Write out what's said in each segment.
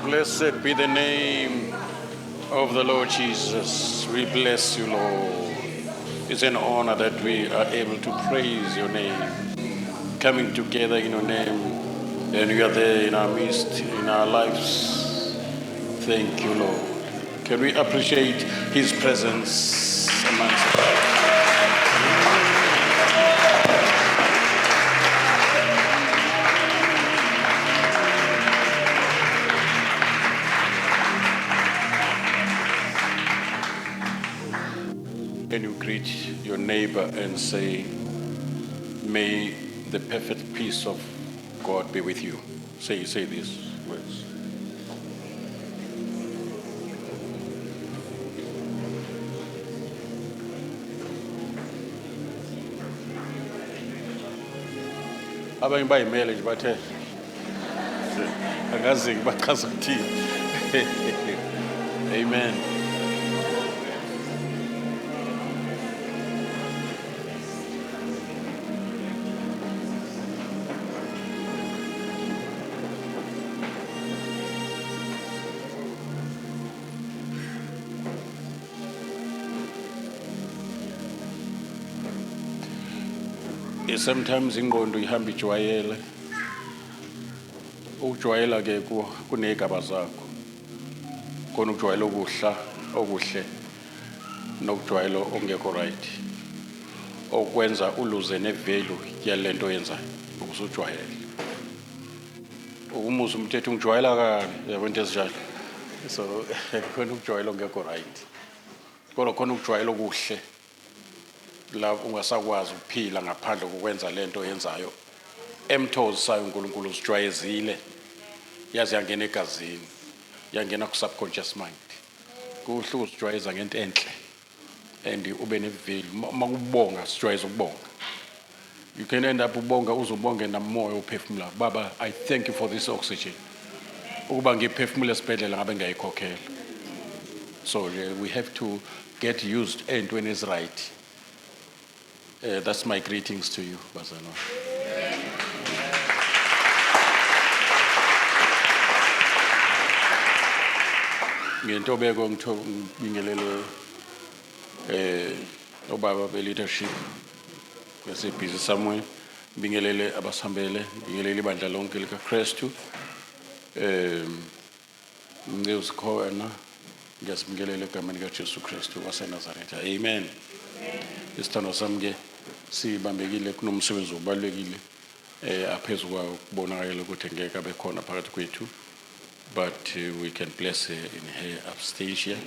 Blessed be the name of the Lord Jesus. We bless you, Lord. It's an honor that we are able to praise your name, coming together in your name, and you are there in our midst, in our lives. Thank you, Lord. Can we appreciate his presence amongst us? Can you greet your neighbor and say, may the perfect peace of God be with you? Say these words. Abanye bayimele nje bathe akazi bachaza ukuthini. Amen. Sometimes ingqondo ihamba ijwayele. Ukujwayela ke kunezigaba zakho. Khona ukujwayela okuhle nokujwayela okungekho right. Okwenza uluze nevalue yalento oyenzayo ukusujwayela. Umuzi umthetho ungijwayela kabi yabo into ezinjalo. So khona ukujwayela okungekho right. Kodwa khona ukujwayela okuhle. La ungasakwazi ukuphila ngaphandle kokwenza lento oyenzayo emthozisayo uNkulunkulu usijwayezile yazi yangena egazini yangena ku subconscious mind kuhle usijwayeza ngento enhle and ube nevalue makubonga sijwayeza ukubonga. You can end up ubonga uzubonge namoya uphefumula. Baba, I thank you for this oxygen. Ukuba ngiphefumula esibhedlela ngabe ngiyayikhokhela. So we have to get used entweni is right. That's my greetings to you, Bazalwane. Ngentobeko ngibingelele obaba be leadership bese busy somewhere. Ngibingelele abasihambele, ngibingelele ibandla lonke lika Christu. Ngiyosikhona ngiyasibingelela egameni kaJesu Kristu waseNazaretha. Amen. Isithando sami ke sibambekile kunomsebenzi obalekile aphezulu kwawo kubonakala ukuthi ngeke abe khona phakathi kwethu, but we can bless her in her absentia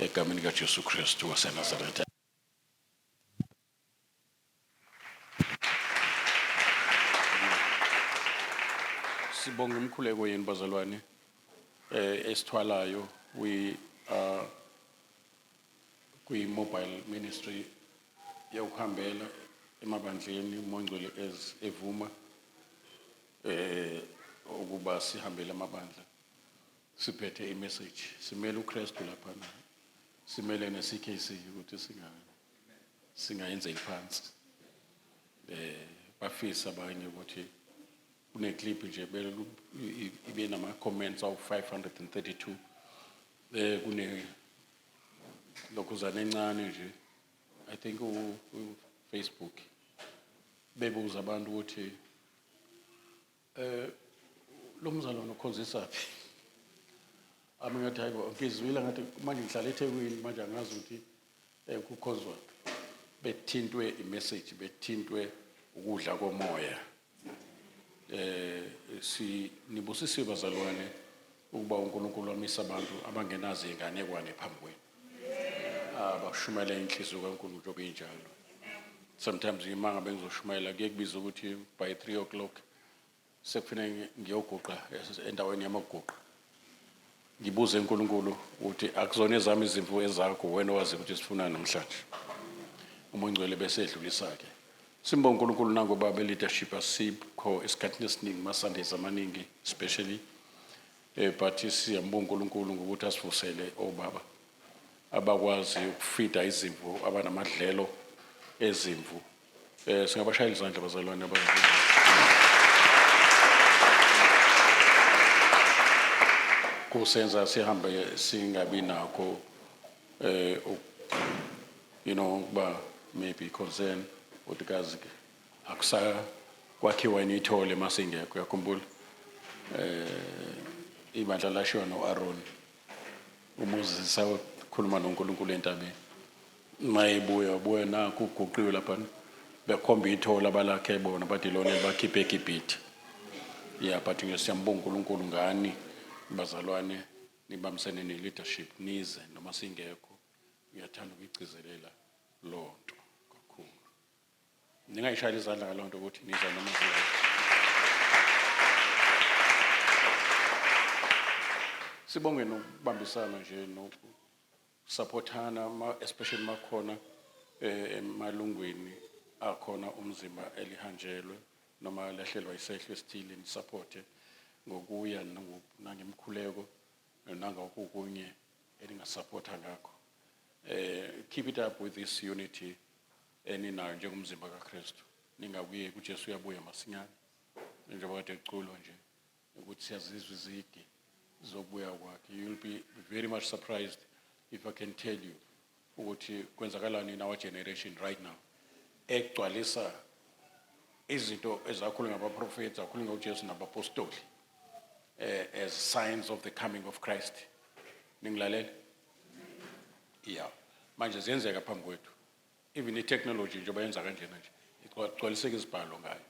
egameni kaJesu Kristu waseNazaretha. Sibonga umkhuleko yenu bazalwane esithwalayo. We are mobile ministry yokuhambela emabandleni uMongcwele evuma ukuba sihambele amabandla siphethe imessage. Simele uKristu lapha na simele neCKC ukuthi singayenza iphansi. Bafisa abanye ukuthi une clip nje ibe nama comments of 532 kune lokuzana encane nje I think Facebook bebuza abantu ukuthi lo mzalwane ukhonzisa phi. Ngathi hayibo ngizwile ngathi manje ngihlala eThekwini manje angazi ukuthi kukhonzwa. Bethintwe imessage, bethintwe ukudla komoya. Nibusisiwe bazalwane ukuba uNkulunkulu wamisa abantu abangenazo inganekwane phambi kwenu. Abashumayela inhliziyo kaNkulunkulu njengoba injalo. Sometimes imanga bengizoshumayela kubiza ukuthi by 3 o'clock sekufanele ngiyoguqa endaweni yamaguqa. Ngibuze uNkulunkulu ukuthi akuzona ezami izimvu ezakho wena wazi ukuthi sifuna namhlanje. uMongcwele bese edlulisa ke. Simbonga uNkulunkulu nangoba be leadership asikho esikhathini esiningi maSundays amaningi especially but siyambonga uNkulunkulu ngokuthi asivusele obaba abakwazi ukufida izimvu abanamadlelo ezimvu. Singabashayela izandla bazalwane abazalwane. kusenza sihambe singabi nakho kuba maybe concern ukuthi kazi ke kwakhiwa inithole masingekho yakhumbula ibandla lashiwa no-Aaron uMoses sakhuluma noNkulunkulu entabeni mayebuya nakho kuguqiwe lapha bekhomba ithola balakhe bona bathi lona bakhiphe eGibhithe but siyambonga uNkulunkulu ngani bazalwane nibamsene ne-leadership nize noma singekho uyathanda ukugcizelela lo nto kakhulu ningayishayela izandla ngaloo nto ukuthi niza noma sibonge nokubambisana nje nokusupportana especially makhona emalungwini akhona umzimba elihanjelwe noma lahlelwa isehlo esithile nisupporte ngokuya nangemkhuleko nangokunye elingasupporta ngakho keep it up with this unity eninayo njengomzimba kaKristu ningabuye kuJesu uyabuya masinyane njengoba kade kuculwa nje ukuthi siyazizwa izigi zokubuya kwakhe you'll be very much surprised if I can tell you ukuthi kwenzakalani in our generation right now egcwalisa izinto ezakhulunywa ngabaprofeti zakhulunywa uJesu nabapostoli as signs of the coming of Christ ningilalela yeah manje ziyenzeka phambi kwethu even i-technology njengoba yenza kanjena nje igcwaliseka izibhalo ngayo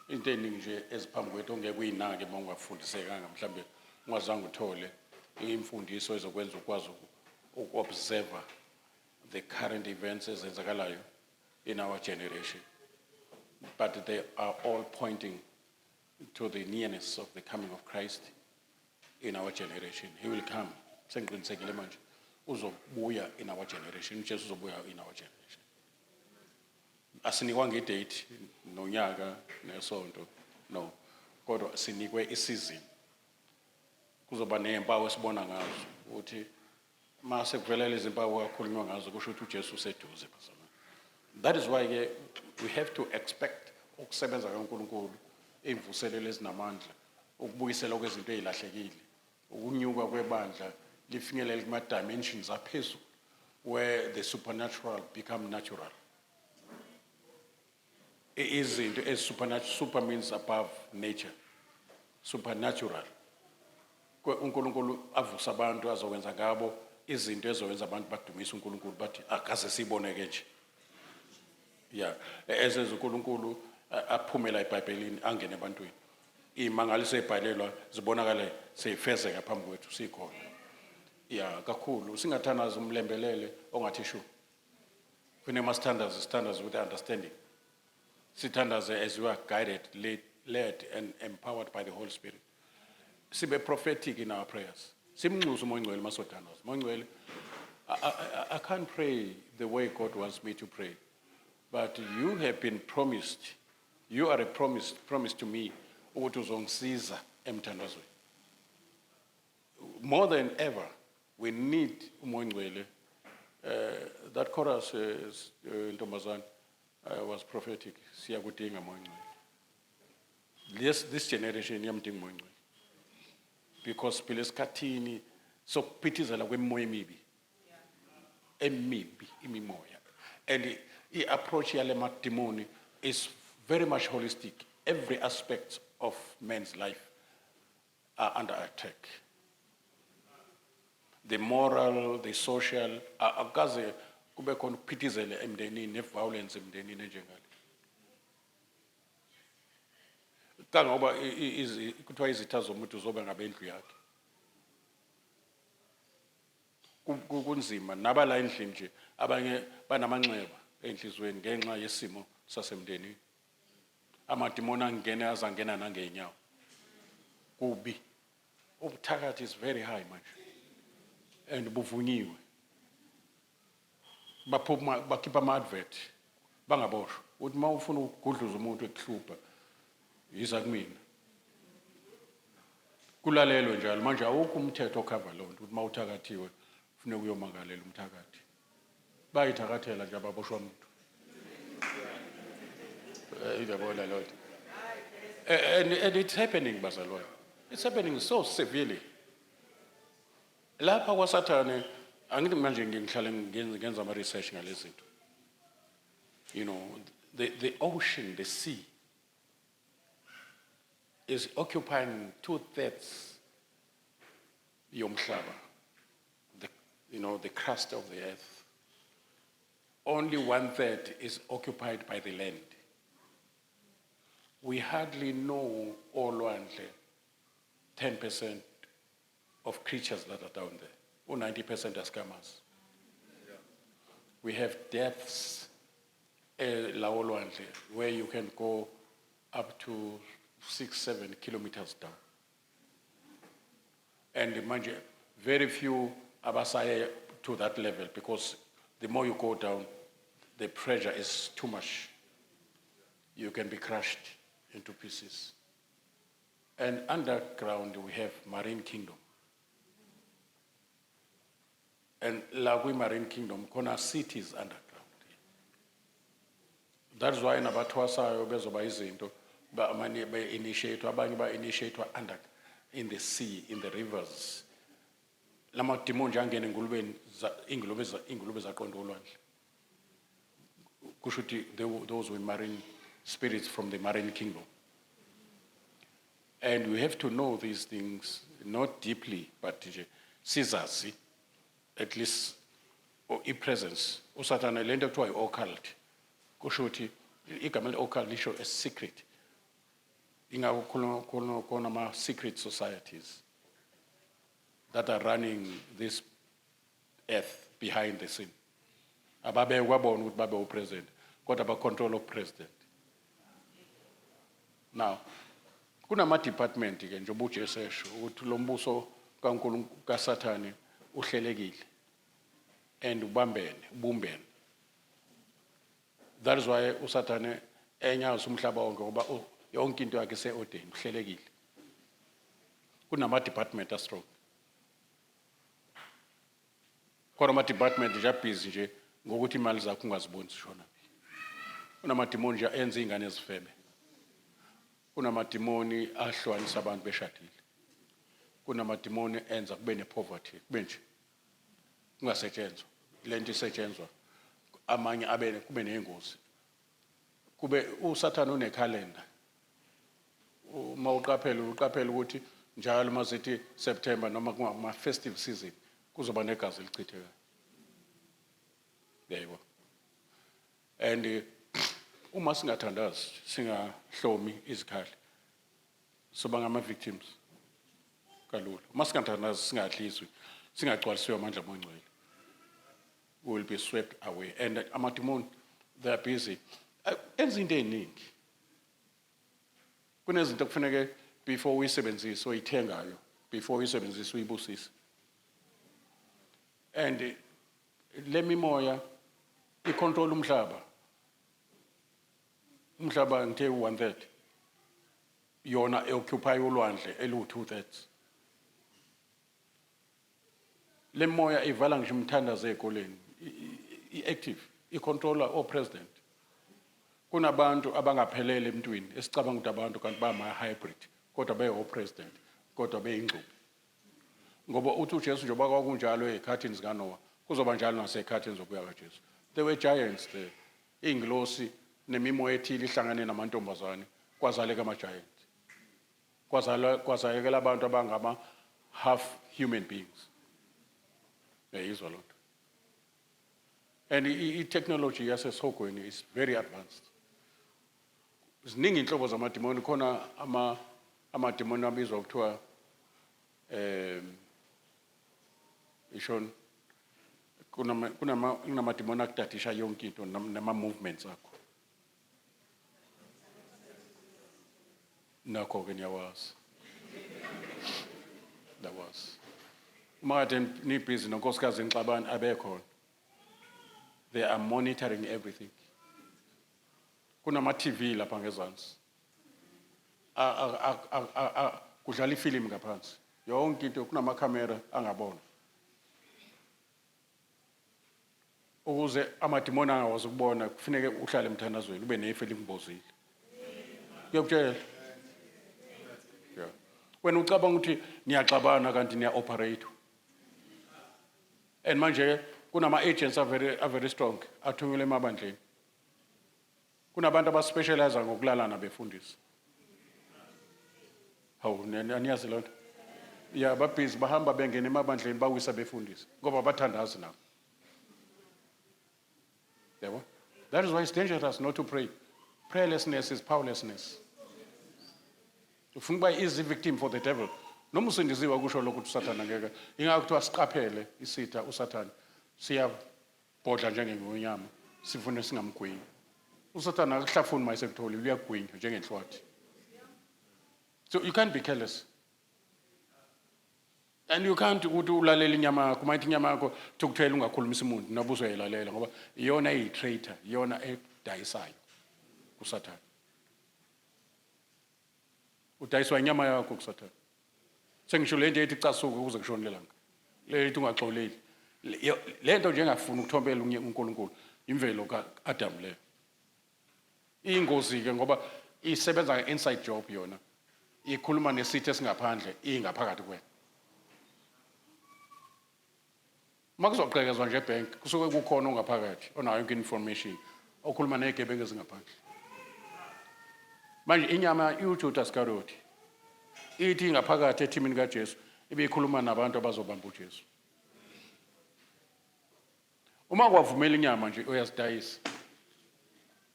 into eningi nje eziphambi kwethu ongeke uyinake uma ungafundisekanga mhlambe ungazange uthole imfundiso ezokwenza ukwazi uku-observe the current events ezenzakalayo in our generation but they are all pointing to the nearness of the coming of Christ in our generation. He will come. Sengiqinisekile manje uzobuya in our generation. uJesu uzobuya in our generation. Asinikwa ngedate nonyaka nesonto no. Kodwa sinikwe isizini. Kuzoba nezimpawu esibona ngazo ukuthi mase kuvelela izimpawu akakhulunywa ngazo kusho ukuthi uJesu useduze bazalwane. That is why we have to expect ukusebenza kaNkulunkulu imvuselelo ezinamandla ukubuyisela kwezinto ezilahlekile ukunyuka kwebandla lifinyelela kuma dimensions aphezulu where the supernatural become natural izinto supernatural super means above nature supernatural uNkulunkulu avusa abantu azokwenza ngabo izinto ezowenza abantu badumisa uNkulunkulu bathi akaze siboneke nje yeah ezenza uNkulunkulu aphumela eBhayibhelini angene ebantwini imangaliso ebhalelwa zibonakala seyifezeka phambi kwethu sikhona yeah kakhulu singathanaza umlembelele ongathi shu kunema standards with understanding sithandaze as we are guided led and empowered by the Holy Spirit sibe prophetic in our prayers simnxusa uMoyingcwele masothandaza Moyingcwele I can't pray the way God wants me to pray but you have been promised you are a promise to me ukuthi uzongisiza emthandazweni more than ever we need uMoyingcwele that chorus is Ntombazana was prophetic siyakudinga Moyingcwele this generation iyamdinga Moyingcwele because phela esikhathini sokuphithizela kwemimoya emibi imimoya and i-approach yale mademoni is very much holistic. Every aspect of man's life are under attack. The moral, the social, akaze kube khona ukuphithizela emndenini ne-violence emndenini enjengale. Kangoba kuthiwa izitha zomuntu zoba ngabendlu yakhe. Kunzima nabala endlini nje abanye banamanxeba enhlizweni ngenxa yesimo sasemndenini. Amadimoni angene azangena nangeenyawo kubi ubuthakathi is very high manje and buvunyiwe bakhipha ama-advert bangaboshwa uthi uma ufuna ukugudluza umuntu ekuhlupha yiza kumina kulalelo njalo manje awukho umthetho okhava lo nto ukuthi uma uthakathiwe kufuneka uyomangalela umthakathi bayithakathela nje ababoshwa umuntu and it's happening bazalwane it's happening so severely Lapha kwaSathane angithi manje ngihlale ngenza ama research ngalezi zinto. You know, the ocean, the sea is occupying 2/3 yomhlaba. The crust of the earth. Only 1/3 is occupied by the land. We hardly know olwandle 10% of creatures that are down there, or 90% are scammers. We have depths la olwandle where you can go up to 6-7 kilometers down. And imagine very few abasaya to that level, because the more you go down, the pressure is too much. You can be crushed into pieces. And underground, we have Marine Kingdom. And Lagui Marine Kingdom, kona cities underground. That's why nabatwasayo bezoba izinto ba amanye be initiate abanye ba initiate under in the sea, in the rivers. Lama demon jangene engulubeni ingulube zaqonda olwandle. Kushuthi those were marine spirits from the Marine Kingdom. And we have to know these things, not deeply, but sizazi, at least, or presence. Usathane lento kuthiwa i-occult. Kusho ukuthi igama le-occult lisho a secret. Ingakho khona ama-secret societies that are running this earth behind the scene. Ababe kwabona ukuthi babe u-president, kodwa ba-control of-president. Now, kunama-department-ke njengoba uJesu esho ukuthi lo mbuso kaSathane uhlelekile and ubumbene. That is why uSathane enyaza umhlaba wonke ngoba yonke into yakhe ise-ordained, uhlelekile. Kunama-department astrong. Khona ama-department nje abhizi nje ngokuthi imali zakho ungaziboni zishona phi. Kunamadimoni nje enza iy'ngane ezifebe. Kunamadimoni ahlukanisa abantu beshadile. Kunamadimoni enza kube ne-poverty, kube nje kungasetshenzwa. Le nto isetshenzwa amanye kube ney'ngozi. Kube uSathane unekhalenda. Uma uqaphele ukuthi njalo uma zithi September noma kuma-festive season kuzoba negazi elichithekayo. Yebo. And uma singathandazi, singahlomi izikhali, soba ngama-victims kalula. Uma singathandazi, singahlizwi, singagcwalisiwe amandla amangcwele, we will be swept away. And amadimoni, they are busy. Enza into ey'ningi. Kunezinto kufanele before uyisebenzise oyithengayo, before uyisebenzise uyibusise. And le mimoya icontrol umhlaba. Umhlaba ngithe 1/3. Yona eoccupy ulwandle elu 2/3. Le moya ivala ngisho umthandazo ezikoleni. I-active, i-controller o-president. Kunabantu abangaphelele emntwini esicabanga ukuthi abantu kanti bama-hybrid, kodwa beyo-president, kodwa beyingcubo. Ngoba uthi uJesu njengoba kwakunjalo ey'khathini zikaNoah, kuzoba njalo nasey'khathini zokubuya kaJesu. There were giants there. Iy'ngilosi nemimoya ethile ihlangane namantombazane, kwazaleka ama-giants. Kwazalekela abantu abangama-half human beings. Yayizwa loo nto. And i-technology yasesogweni is very advanced. Ziningi inhlobo zamadimoni, khona amadimoni abizwa kuthiwa ishon kunamadimoni akudadisha yonke into nama-movements akho. Nakho-ke niyawazi. Ndawazi. Uma kade nibhizi nonkosikazi Nxabane abekhona. They are monitoring everything. Kunama-TV lapha ngezansi. Kudlala ifilimu ngaphansi. Yonke into kunamakhamera angabona. Ukuze amadimoni angakwazi ukubona kufanele uhlale emthandazweni ube nefilimu bozile. Ngiyakutshela. Yeah. Wena ucabanga ukuthi niyaxabana kanti niya-operate. and manje kunama agents are very strong athunyelwe emabandleni. Kunabantu abaspecialize ngokulalana befundisa. Hawu aniyazi lonto? Yeah, babhizi bahamba bengena emabandleni bawisa befundisa ngoba bathandazi nabo. Yabo? That is why it's dangerous not to pray. Prayerlessness is powerlessness. Ufuna ukuba easy victim for the devil. Noma usindiziwe kusho lokho ukuthi uSathane ngeke. Ingakho kuthiwa siqaphele isitha uSathane. Siyabhodla njengengonyama. Sifune singamgwinyi. uSathane akuhlafuni mayisekutholile uyagwinya njengenhlwathi. So you can't be careless. And you can't ukuthi ulalela inyama yakho, mayithi inyama yakho thukuthela ungakhulumisa umuntu noba uzoyilalela ngoba iyona eyi-traitor, iyona edayisayo kuSathane. Udayiswa inyama yakho kuSathane. Sengisho le nto ethi casuke ukuze kushone lelanga. Le nto ungaxoleli. Le nto nje engafuni ukuthombela uNkulunkulu imvelo kaAdam leyo. Ingozi ke ngoba isebenza inside job yona. Ikhuluma nesithe singaphandle ingaphakathi kwena. Makuzoqhekezwa nje ebank kusuke kukhona ongaphakathi onayo yonke information okhuluma nezigebengu ezingaphandle. Manje inyama uJudas Iscariot ithi ngaphakathi ethimini kaJesu ibikhuluma nabantu abazobamba uJesu. Uma kwavumela inyama nje uyazidayisa.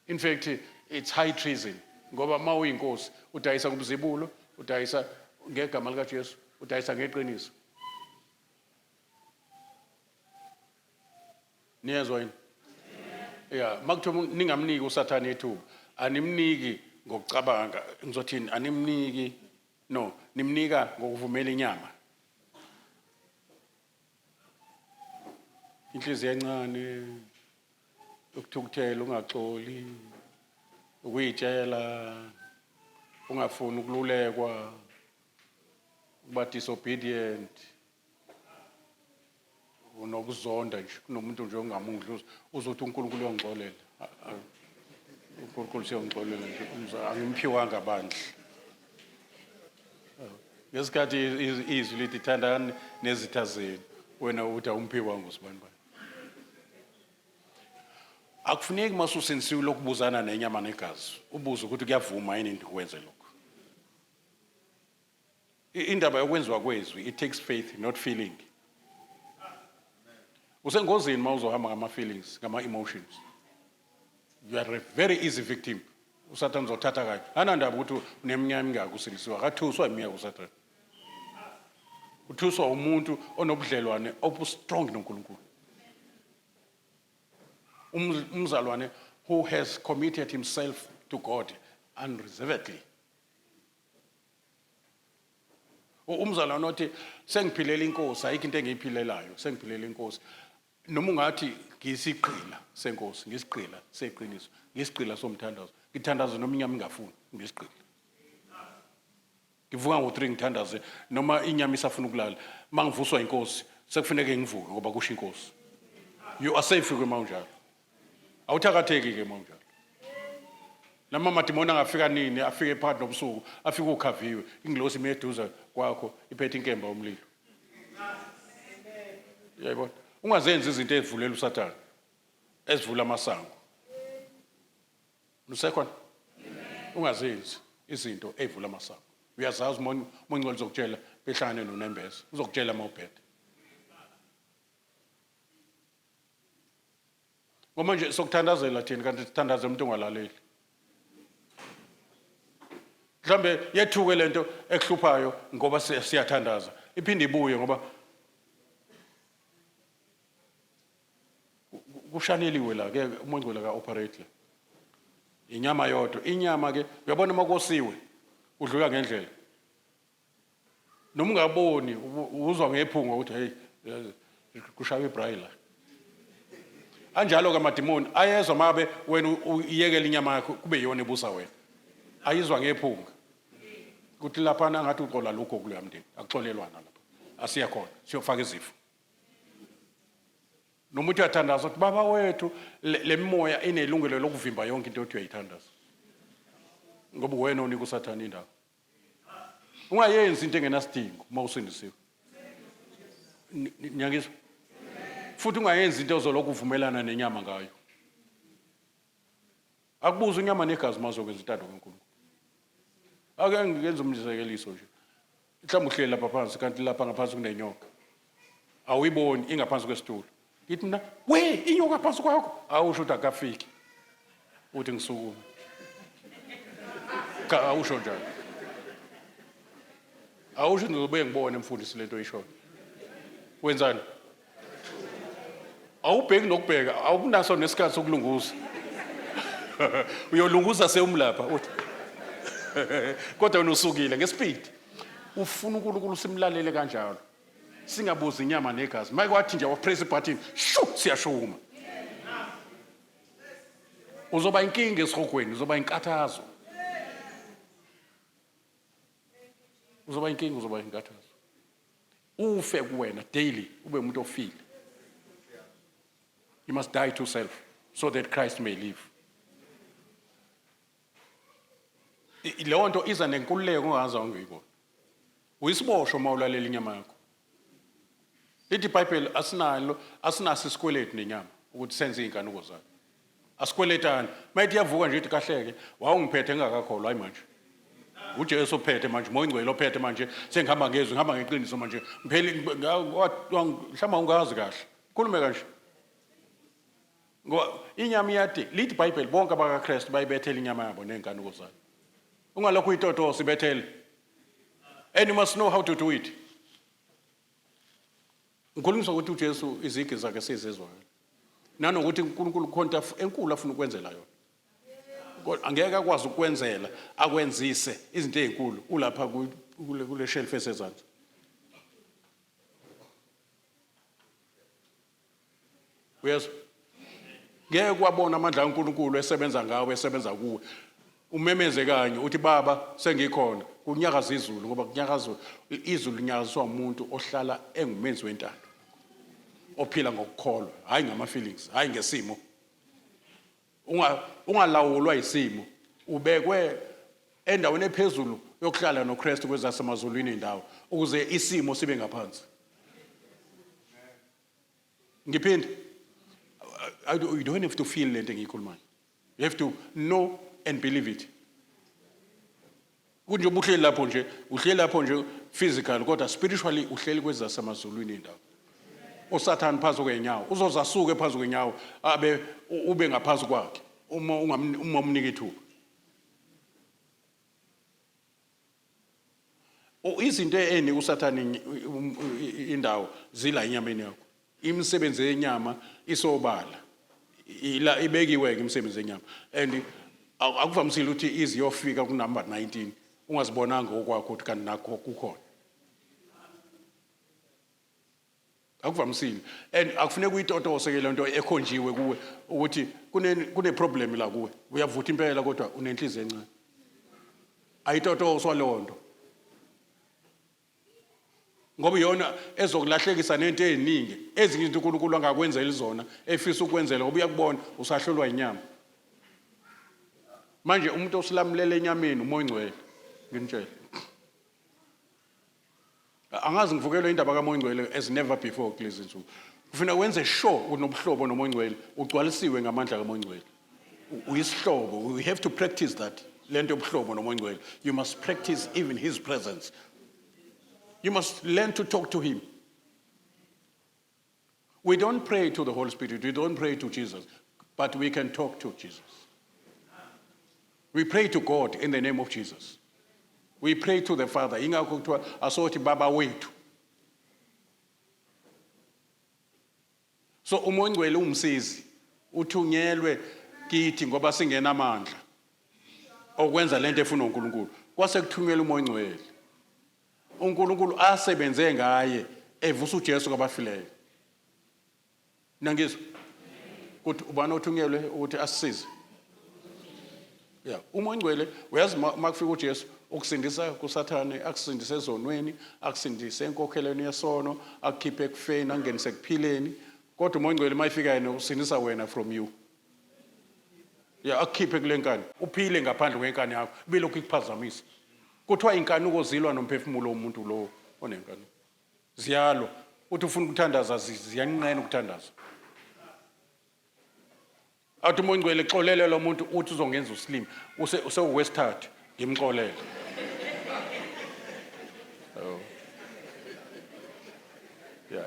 In fact it's high treason ngoba ma uyinkosi udayisa kumzibulo, udayisa ngegama likaJesu, udayisa ngeqiniso. Niyezwa yini? Yeah, makuthiwa ningamniki uSathane ethuba, animniki ngokucabanga, ngizothini animniki no, nimnika ngokuvumela inyama. Inhliziyo encane, ukuthukuthela ungaxoli, ukuyitshela, ungafuni ukululekwa, ukuba disobedient. Unokuzonda nje kunomuntu nje ongamudla uzothi uNkulunkulu uyongixolela. uNkulunkulu siyongixolela nje angimphiwanga bandla. Ngesikhathi izwi lithi thandani nezitha zenu wena uthi awumphiwanga usibani bani. Akufuneki masusensiwe lokubuzana nenyama negazi ubuze ukuthi kuyavuma yini ukwenze lokho. Indaba yokwenziwa kwezwi it takes faith not feeling. Usengozini mawuzohamba ngama feelings, ngama emotions. You are a very easy victim. uSathane uzothatha kahle. Anandaba ukuthi uneminyama ingaka usilisiwe, akathuswa iminyaka uSathane. Uthuswa umuntu onobudlelwane obustrong noNkulunkulu. Umzalwane who has committed himself to God unreservedly. Umzalwane othi sengiphilela inkosi ayikho into engiyiphilelayo, sengiphilela inkosi. Noma ungathi ngisiqila senkosi, ngisiqila seqiniso, ngisiqila somthandazo. Ngithandaze noma inyama ingafuni, ngisiqila. Ngivuka ngo3 ngithandaze noma inyama isafuna ukulala. Mangivuswa inkosi, sekufuneka ngivuke ngoba kusho inkosi. You are safe ke mawunjalo. Awuthakatheki ke mawunjalo. Lama madimoni angafika nini, afike phakathi nobusuku, afike ukhaviwe, ingilosi imeduza kwakho iphethe inkemba umlilo. Yayibona? Ungazenzi izinto ezivulela uSathane, ezivula amasango. Usekhona? Ungazenzi izinto ezivula amasango. Uyazazi uMongcwele uzokutshela behlangane noNembeza, uzokutshela mawuphethe. Ngoba nje sokuthandazela thina kanti sithandaze umuntu ongalaleli. Mhlambe yethuke lento ekuhluphayo ngoba siyathandaza. Iphinde ibuye ngoba kushaneliwe la ke uMongcwele ka operate. Inyama yodwa, inyama ke uyabona makosiwe udlula ngendlela. Noma ungaboni uzwa ngephunga ukuthi hey kushaya ibraila. Anjalo ke amadimoni ayezwa mabe wena uyekela inyama yakho kube yona ebusa wena. Ayizwa ngephunga. Kuthi lapha ngathi uxola lokho kuleya mndeni akuxolelwana lapha. Asiya khona siyofaka izifo. Noma uthi uyathandaza ukuthi baba wethu le moya inelungelo lokuvimba yonke into othi uyayithandaza. Ngoba wena unika uSathane indawo. Ungayenzi into engenasidingo uma usindisiwe. Nyangizwa. futhi ungayenzi into ozolokhu uvumelana nenyama ngayo. Akubuza inyama negazi mazokwenza intando kaNkulunkulu. Ake ngiyenze umzekeliso nje. Mhlawumbe uhleli lapha phansi kanti lapha ngaphansi kunenyoka. Awuyiboni ingaphansi kwesitulo. Ngithi mina, "We, inyoka phansi kwakho." Awusho ukuthi akafiki. Uthi ngisukume. Awusho njalo. Awusho ngizobe ngibone mfundisi lento oyishoyo. Wenzani? Awubheki nokubheka, awunaso nesikhathi sokulunguza. Uyolunguza sewumlapha uthi. Kodwa unosukile ngespeed. Ufuna uNkulunkulu simlalele kanjalo. Singabuzi inyama negazi. Mike wathi nje wapress button, shu siyashuma. Uzoba inkinga esihogweni, uzoba inkathazo. Uzoba inkinga, uzoba inkathazo. Ufe kuwena daily ube umuntu ofile. You must die to self so that Christ may live. Leyo nto iza nenkululeko ongaze ungiyibona. Uyisiboshwa mawulalela inyama yakho. Lithi iBhayibheli asinaso isikweletu nenyama ukuthi senze inkanuko zayo. Asikweletani. Mayithi yavuka nje ithi kahleke, wawungiphethe ngakakholwa hayi manje. uJesu ophethe manje moya ingcwele ophethe manje sengihamba ngezwe ngihamba ngeqiniso manje mpheli mhlamba ungazi kahle khulume kanje ngoba inyama iyade lithi iBhayibheli bonke abakaKristu bayibethela inyama yabo nenkanuko zayo ungalokho itoto sibethele and you must know how to do it ngikhulumisa ukuthi uJesu izigi zakhe sizezwayo nanokuthi uNkulunkulu khonta enkulu afuna ukwenzela yona angeke akwazi ukwenzela akwenzise izinto ezinkulu ulapha kule shelf esezantsi uyezwa ngeke kwabona amandla kaNkulunkulu esebenza ngawe esebenza kuwe umemeze kanye uthi baba sengikhona kunyakaza izulu ngoba kunyakaza izulu linyakazwa umuntu ohlala engumenzi wentando ophila ngokukholwa hayi ngama feelings hayi ngesimo ungalawulwa isimo ubekwe endaweni ephezulu yokuhlala noKristu kwezasemazulwini indawo ukuze isimo sibe ngaphansi ngiphinde you don't have to feel lento engiyikhulumayo you have to know and believe it kunje uhleli lapho nje physical kodwa spiritually uhleli kwezasemazulwini indawo uSathane phansi kwenyawo uzozasuka phansi kwenyawo abe ube ngaphansi kwakhe uma umnika ithuba izinto eni uSathane indawo zila inyameni yakho imisebenzi yenyama isobala ila ibekiwe imisebenzi yenyama and akuvamisile ukuthi iziyofika ku number 19 ungazibonanga okwakho ukuthi kanti nakho kukhona akuvamisile and akufuneka uyitotose le nto ekhonjiwe kuwe ukuthi kune problem la kuwe uyavutha impela kodwa unenhliziyo encane ayitotoswa lonto ngoba yona ezokulahlekisa nento eziningi ezinye izinto uNkulunkulu angakwenzela izona efisa ukwenzela ngoba uyakubona usahlolwa inyama manje umuntu osilamulela enyameni umoya ingcwele nginitshela angazi ngivukelwe indaba kaMoya Ingcwele as never before kulezi insuku kufanele wenze sure unobuhlobo noMoya Ingcwele ugcwalisiwe ngamandla kaMoya Ingcwele uyisihlobo we have to practice that lento yobuhlobo noMoya Ingcwele you must practice even his presence you must learn to talk to him we don't pray to the Holy Spirit we don't pray to Jesus but we can talk to Jesus we pray to God in the name of Jesus we pray to the Father ingakho kuthiwa asothi baba wethu so uMoya Ingcwele umsizi uthunyelwe kithi ngoba singena amandla okwenza lento efuna uNkulunkulu kwase kuthunyelwe uMoya Ingcwele uNkulunkulu asebenze ngaye evusa uJesu kwabafileyo nangizwa ukuthi ubani othunyelwe ukuthi asisize yeah uMoya Ingcwele uyazi makufika uJesu ukusindisa kuSathane akusindise ezonweni akusindise enkokhelweni yesono akukhiphe ekufeni angenise kuphileni kodwa uMoya Ingcwele mayifika yena usindisa wena from you yeah akukhiphe kulenkani uphile ngaphandle kwenkani yakho bilokhu ikuphazamisa kuthiwa inkanuko zilwa nomphefumulo womuntu lo onenkanuko ziyalo uthi ufuna ukuthandaza ziyanqena ukuthandaza athi umoya ongcwele xolele lo muntu uthi uzongenza uslim usewesithathu ngimxolele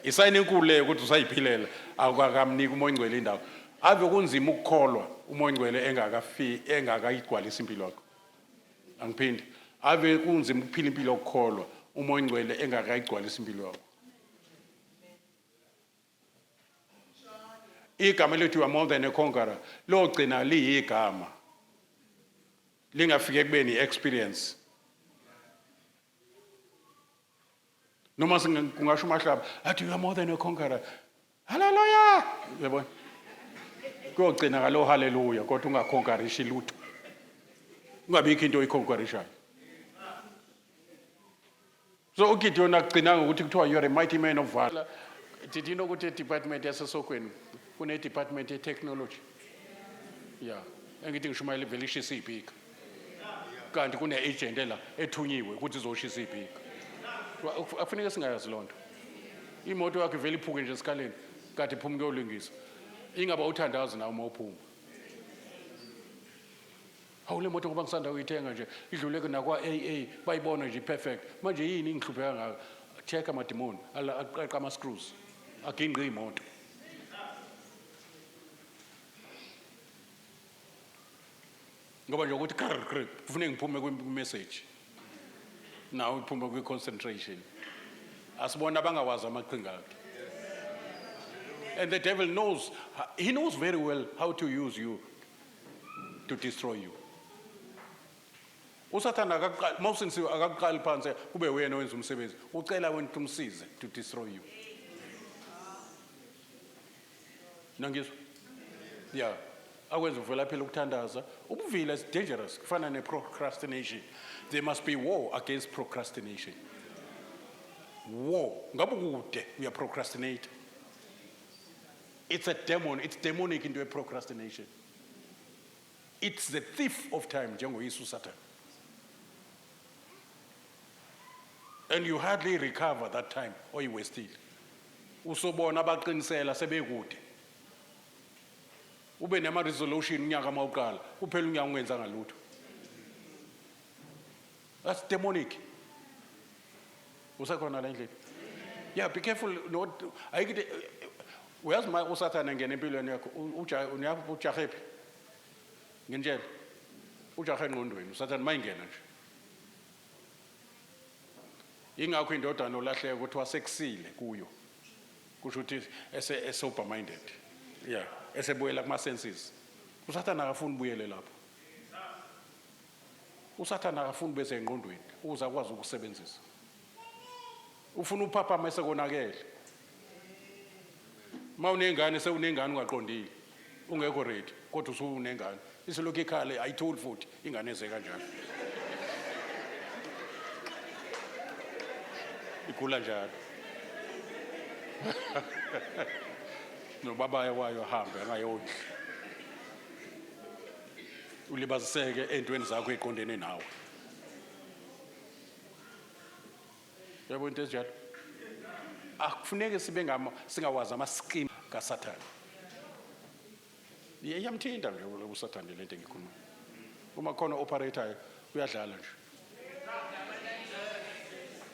isayini enkulu leyo ukuthi usayiphilela akakamnika umoya ongcwele indawo ave kunzima ukukholwa umoya ongcwele engakayigcwalisa impilo yakho angiphindi ave kunzima ukuphila impilo yokukholwa umoya ongcwele engakayigcwalisa impilo yakho igama lethu are more than a conqueror logcina liyigama lingafike kubeni experience noma kungasho uMahlaba athi you are more than a conqueror hallelujah yabona kuyogcina ngalo hallelujah kodwa ungakhonquerishi lutho ungabikho into oyikhonquerishayo so uGideon akugcina ngokuthi kuthiwa you are a mighty man of valor. Did you know ukuthi department yasesokweni kune department ye technology yeah engithi ngishumayela vele ishisa ibhika kanti kune agent la ethunyiwe ukuthi izoshisa ibhika afanele singayazi lonto imoto yakhe vele iphuke nje esikaleni kanti iphumuke ulungisa ingaba uthandazi nawe mawuphuma awule moto ngoba ngisanda uyithenga nje idluleke nakwa AA bayibona nje perfect manje yini ngihlupheka ngaka check amademoni aqaqa ama screws aginqi imoto ngoba nje ukuthi kufanele ngiphume kwi-message nawe uphume kwi-concentration asibona abangawazi amaqhinga akhe and the devil knows he knows very well how to use you to destroy you usathana akakuqali phansi kube wena wenza umsebenzi ucela wena umsize to destroy you nangizwa yeah akwenza uvela phela ukuthandaza ubuvila is dangerous kufana ne-procrastination there must be war against procrastination war ngabe kude uya procrastinate it's a demon it's demonic into a procrastination it's the thief of time njengoYesu Satan and you hardly recover that time or you wasted usobona abaqinisela sebekude ube nema resolution unyaka mawuqala kuphela unyaka ungenza ngalutho that's demonic usakhona la endlini yeah be careful not ayikho uyazi ma usathana ngene empilweni yakho ujahephi nginjela ujahe engqondweni usathana mayingena nje ingakho indodana olahleka ukuthi wasekusile kuyo kusho ukuthi sober minded yeah esebuyela kuma senses usathana akafuni ubuyele lapho usathana akafuni bese engqondweni ukuze akwazi ukusebenzisa ufuna uphapha mase konakele mawunengane sewunengane ungaqondile ungekho ready kodwa usunengane isilokhu ekhale ayitholi futhi ingane eze kanjalo igula njalo nobaba wayo hamba angayondli ulibaziseke entweni zakho eqondene nawe yabo into ezinjalo akufuneke sibe singawazi ama-scheme kaSathane iyamthinta nje uSathane lento engikhuluma uma khona operator uyadlala nje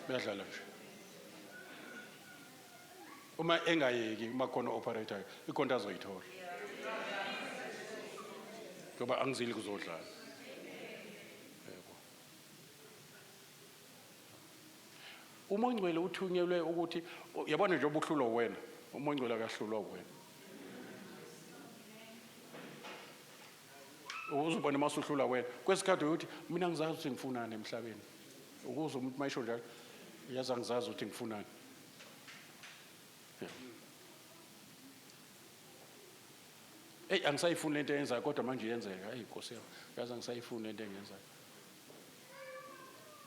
uyadlala nje uma engayeki uma khona operator ikonto azoyithola ngoba angizili kuzodlala yebo umoya ongcwele uthunyelwe ukuthi yabona nje obuhlulwa wena umoya ongcwele akahlulwa wena uzobona masuhlula wena kwesikhathi uyothi mina ngizazi ukuthi ngifunani emhlabeni ukuze umuntu mayisho njalo yazi angizazi ukuthi ngifunani angisayifuni lento eyenzayo kodwa manje iyenzeka hayi Nkosi yami yazi angisayifuni lento engenzayo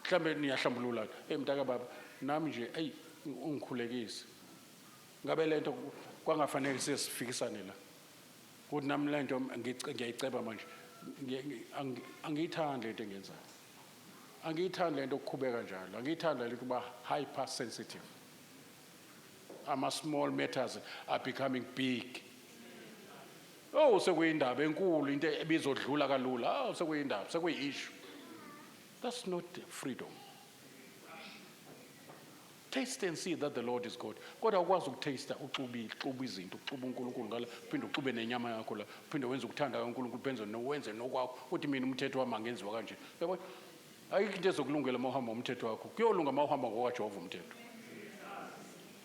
mhlambe niyahlambulula mntaka baba nami nje ungikhulekise ngabe lento kwangafanele sesifikisane la ukuthi nami lento ngiyayiceba manje angiyithandi lento engenzayo angiyithandi lento ukukhubeka njalo angiyithandi lento kuba hyper sensitive Ama-small matters are becoming big. Oh, sekuyindaba enkulu into ebizodlula kalula. Oh, sekuyindaba, sekuyi-issue. That's not freedom. Taste and see that the Lord is God. Kodwa ukwazi ukutaste uxuba izinto, uxuba uNkulunkulu ngala, uphinde uxube nenyama yakho la, uphinde wenze ukuthanda kaNkulunkulu, wenze nokwakho, uthi mina umthetho wami angenziwa kanje. Yabo, ayikho into ezokulungela mawuhamba umthetho wakho. Kuyolunga mawuhamba ngokwaJehova umthetho.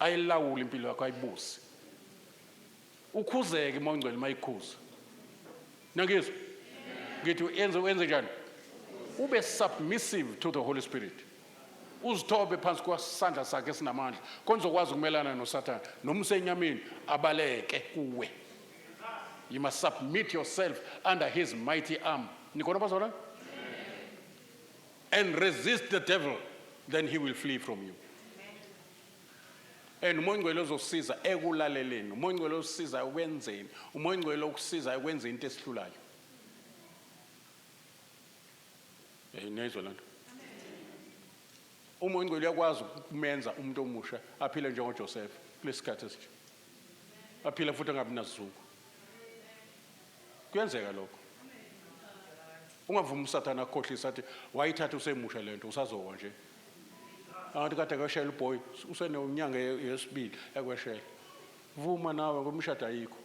Ayilawula impilo yakho, ayibusi. Ukhuzeke mawungcwele mayikhuza. Nangizwa? Ngithi wenze njani? Ube submissive to the Holy Spirit. Uzithobe phansi kwasandla sakhe esinamandla konke uzokwazi ukumelana noSathane noma usenyameni abaleke kuwe. You must submit yourself under his mighty arm. Nikona bazona? And resist the devil, then he will flee from you. And umoya ngcwele uzosiza ekulaleleni, umoya ngcwele uzosiza ukwenzeni, umoya ngcwele ukusiza ukwenzeni into esihlulayo. Niyizwa lento? Umoya ngcwele uyakwazi ukumenza umuntu omusha aphile njengoJoseph kulesikhathi esinje. Aphile futhi angabi nasizungu. Kuyenzeka lokho. Ungavuma uSathane akukhohlisa athi wayithatha usemusha lento usazowa nje. Angathi kade kweshela uboy usenonyanga yesibili ekweshela. Vuma nawe ngomshado ayikho.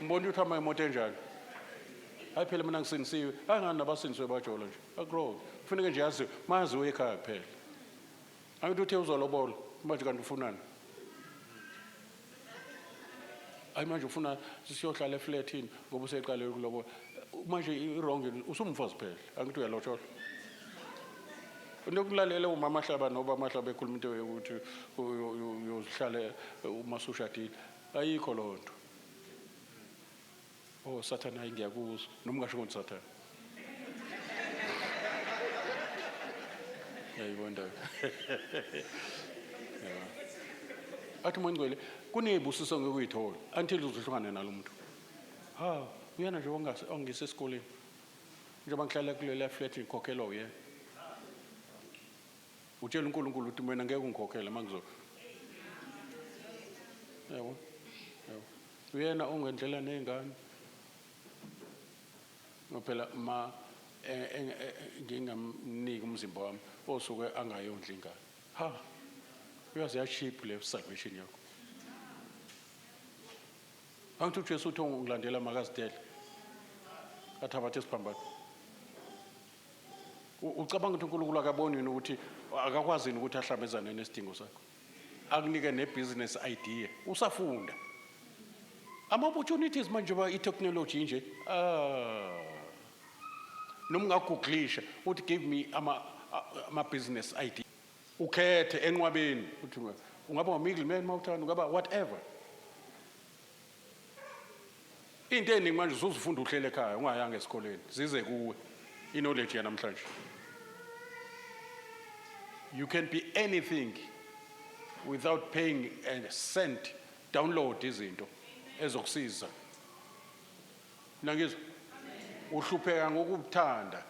Mbona ukuthi ama imoto enjani? Hayi phela mina ngisinisiwe, angani nabasinisiwe bajolo nje. Akuroll. Kufanele nje yazi mazi uye ekhaya kuphela. Angithi uthe uzolobola, manje kanti ufunani? Hayi manje ufuna siyohlala eflatini ngoba useqale ukulobola. Manje iwrong usumfazi phela. Angithi uyalotshola. Nokulalela umama Hlaba noba amahlaba ekhuluma into yokuthi uyohlala uma usushadile. Ayikho lonto. Oh Sathane hayi ngiyakuzwa noma ungasho ukuthi Sathane. Yayibona. Athi mangcwele kunezibusiso ngokuyithola until uzohlangana nalomuntu. Ha, uyena nje ongise esikoleni. Njengoba ngihlala kulela flat ngikhokhela uyena. Utshela uNkulunkulu ukuthi mina ngeke ungikhokhele mangizo. Yabo. Yabo. Uyena ongendlela nezingane. Ngophela ngingamniki umzimba wami osuke angayondla ingane. Ha. Uyazi yaship le salvation yakho. Angithi uJesu uthi ungilandela makazidele. Athabathe isiphambano. Ucabanga ukuthi uNkulunkulu akaboni yini ukuthi akakwazi ukuthi ahlambezane nesidingo sakho. Akunike nebusiness idea. Usafunda. Ama-opportunities manje ba i-technology nje. Noma ungagooglisha uthi give me ama-business idea. Ukhethe enqwabeni uthi ungaba ngamiddleman mawuthanda ungaba whatever. Into eningi manje uzufunda uhlele ekhaya ungayanga esikoleni zize kuwe knowledge yanamhlanje. You can be anything without paying a cent. Download izinto ezokusiza. Nangizwa uhlupheka ngokuthanda.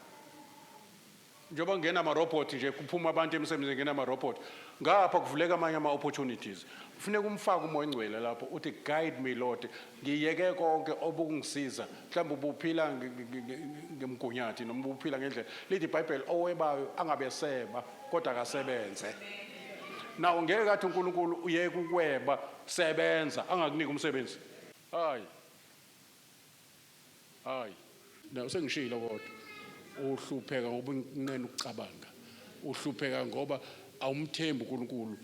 Njoba ngena ama-robot nje kuphuma abantu emsebenzini ngena ama-robot ngapha kuvuleka amanye ama-opportunities. Kufuneka umfake umoya ngcwele lapho uthi guide me Lord ngiyeke konke obungisiza mhlawumbe ubuphila ngemgunyathi noma ubuphila ngendlela lithi iBhayibheli owebayo angabeseba kodwa akasebenze. Nawo ngeke kathi uNkulunkulu uyeke ukweba sebenza angakunika umsebenzi. Hayi na usengishilo kodwa uhlupheka ngoba unqena ukucabanga, uhlupheka ngoba awumthembi uNkulunkulu,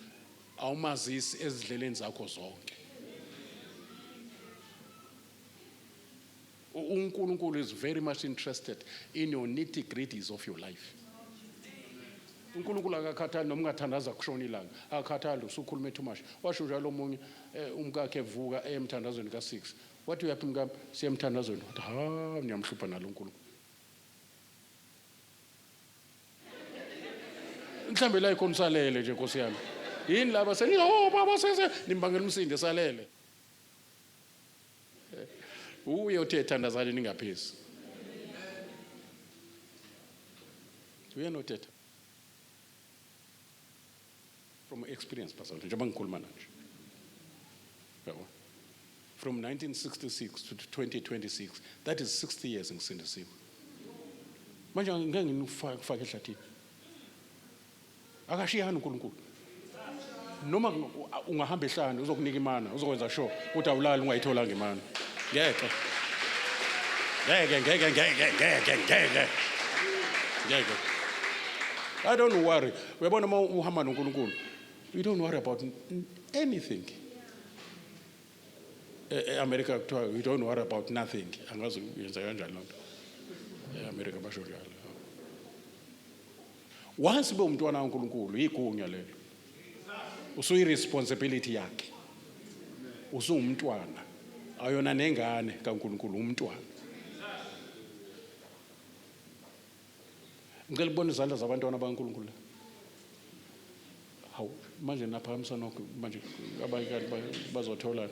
awumazisi ezidleleni zakho zonke. uNkulunkulu is very much interested in your nitty-gritties of your life. uNkulunkulu akakhathali noma ungathandaza kushona ilanga, akakhathali usukhuluma too much. Washo njalo omunye umkakhe evuka emthandazweni ka6. Wathi uyaphi mkami? Siyemthandazweni. Ha, ngiyamhlupha nalo uNkulunkulu. Mhlambe la ikhonsalele nje Nkosi yami. Yini laba seni baba sese nimbangela umsinde salele. Uye uthe thandazani ningaphezi. Uyena uthetha. from experience personal njengoba ngikhuluma manje. Yabo. From 1966 to 2026, that is 60 years ngisindisiwe. Manje ngeke ngifake ehlathini. Akashiyani uNkulunkulu. Noma ungahamba ehlane uzokunika imana, uzokwenza sure ukuthi awulali ungayitholanga imana. Ngeke. I don't worry. Uyabona uma uhamba noNkulunkulu, you don't worry about anything. America kuthiwa you don't worry about nothing. Angazi uyenza kanjani lonto. America basho njalo. Once ube umntwana kaNkulunkulu, igunya lelo. Usuyi responsibility yakhe. Usungumntwana. Ayona nengane kaNkulunkulu, umntwana. Ngicela ubone izandla zabantwana bakaNkulunkulu. Hawu manje naphakamisana nokho manje abanye bazothola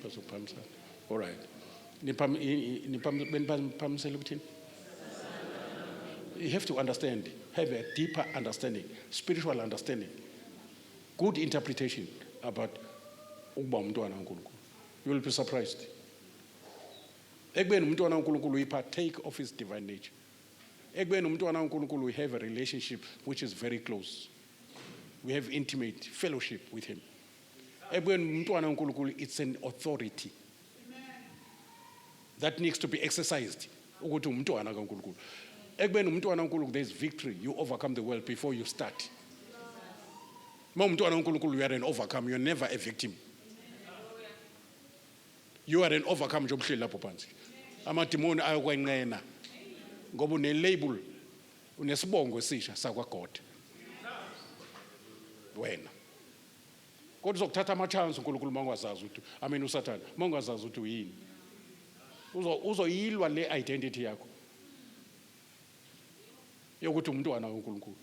bazophakamisana. All right. Niphakamisela ukuthini? You have to understand, have a deeper understanding, spiritual understanding, good interpretation about ukuba umntwana kaNkulunkulu. You will be surprised. Ekubeni umntwana kaNkulunkulu we partake of his divine nature. Ekubeni umntwana kaNkulunkulu we have a relationship which is very close. We have intimate fellowship with him. Ekubeni umntwana kaNkulunkulu it's an authority that needs to be exercised ukuthi umntwana kaNkulunkulu. Ekubeni umntwana kaNkulunkulu there is victory. You overcome the world before you start. Ma umntwana kaNkulunkulu you are an overcome, you are never a victim. You are an overcome nje obuhleli lapho phansi. Amadimoni ayokwenqena ngoba une-label, unesibongo esisha sakwaGod. Wena. Kodwa uzokuthatha ama-chance uNkulunkulu mangazazi ukuthi uSathane mangazazi ukuthi uyini. Uzoyilwa le identity yakho. Yokuthi umntwana kaNkulunkulu.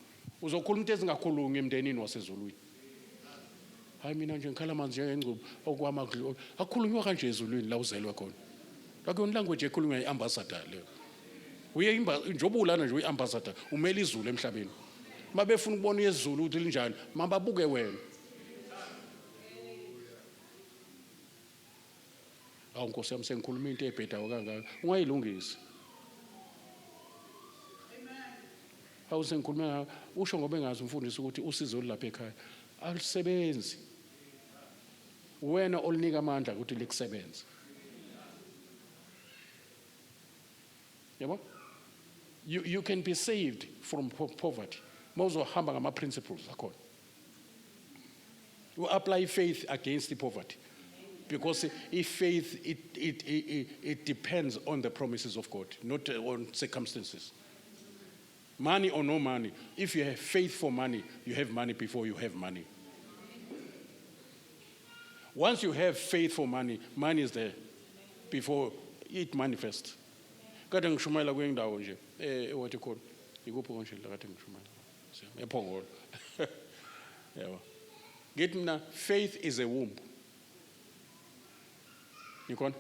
Uzokhuluma into ezingakhulungi emndenini wasezulwini. Hayi mina nje ngikhala manje ngengcubo okwamakhulu. Akukhulunywa kanje ezulwini la uzelwe khona. Lakho language ekhulunywa iambassador leyo. Uye njoba ulana nje uyiambassador umele izulu emhlabeni. Mabefuna ukubona izulu ukuthi linjani, mababuke wena. Awu Nkosi yami sengikhuluma into ebhedayo kangaka. Ungayilungisa. Hawu sengikhuluma usho ngoba engazi umfundisi ukuthi usizo lapha ekhaya. Alisebenzi. Wena olinika amandla ukuthi likusebenze. Yabo? You can be saved from poverty. Mawuzo hamba ngama principles akhona. You apply faith against the poverty. Because if faith it depends on the promises of God, not on circumstances. Money or no money. If you have faith for money, you have money before you have money. Once you have faith for money, money is there before it manifests. Kade ngishumayela kwendawo nje wathi khona ikuphi konje la kade ngishumayela ePhongolo. Yabo. Ngithi mina faith is a womb. Nikon?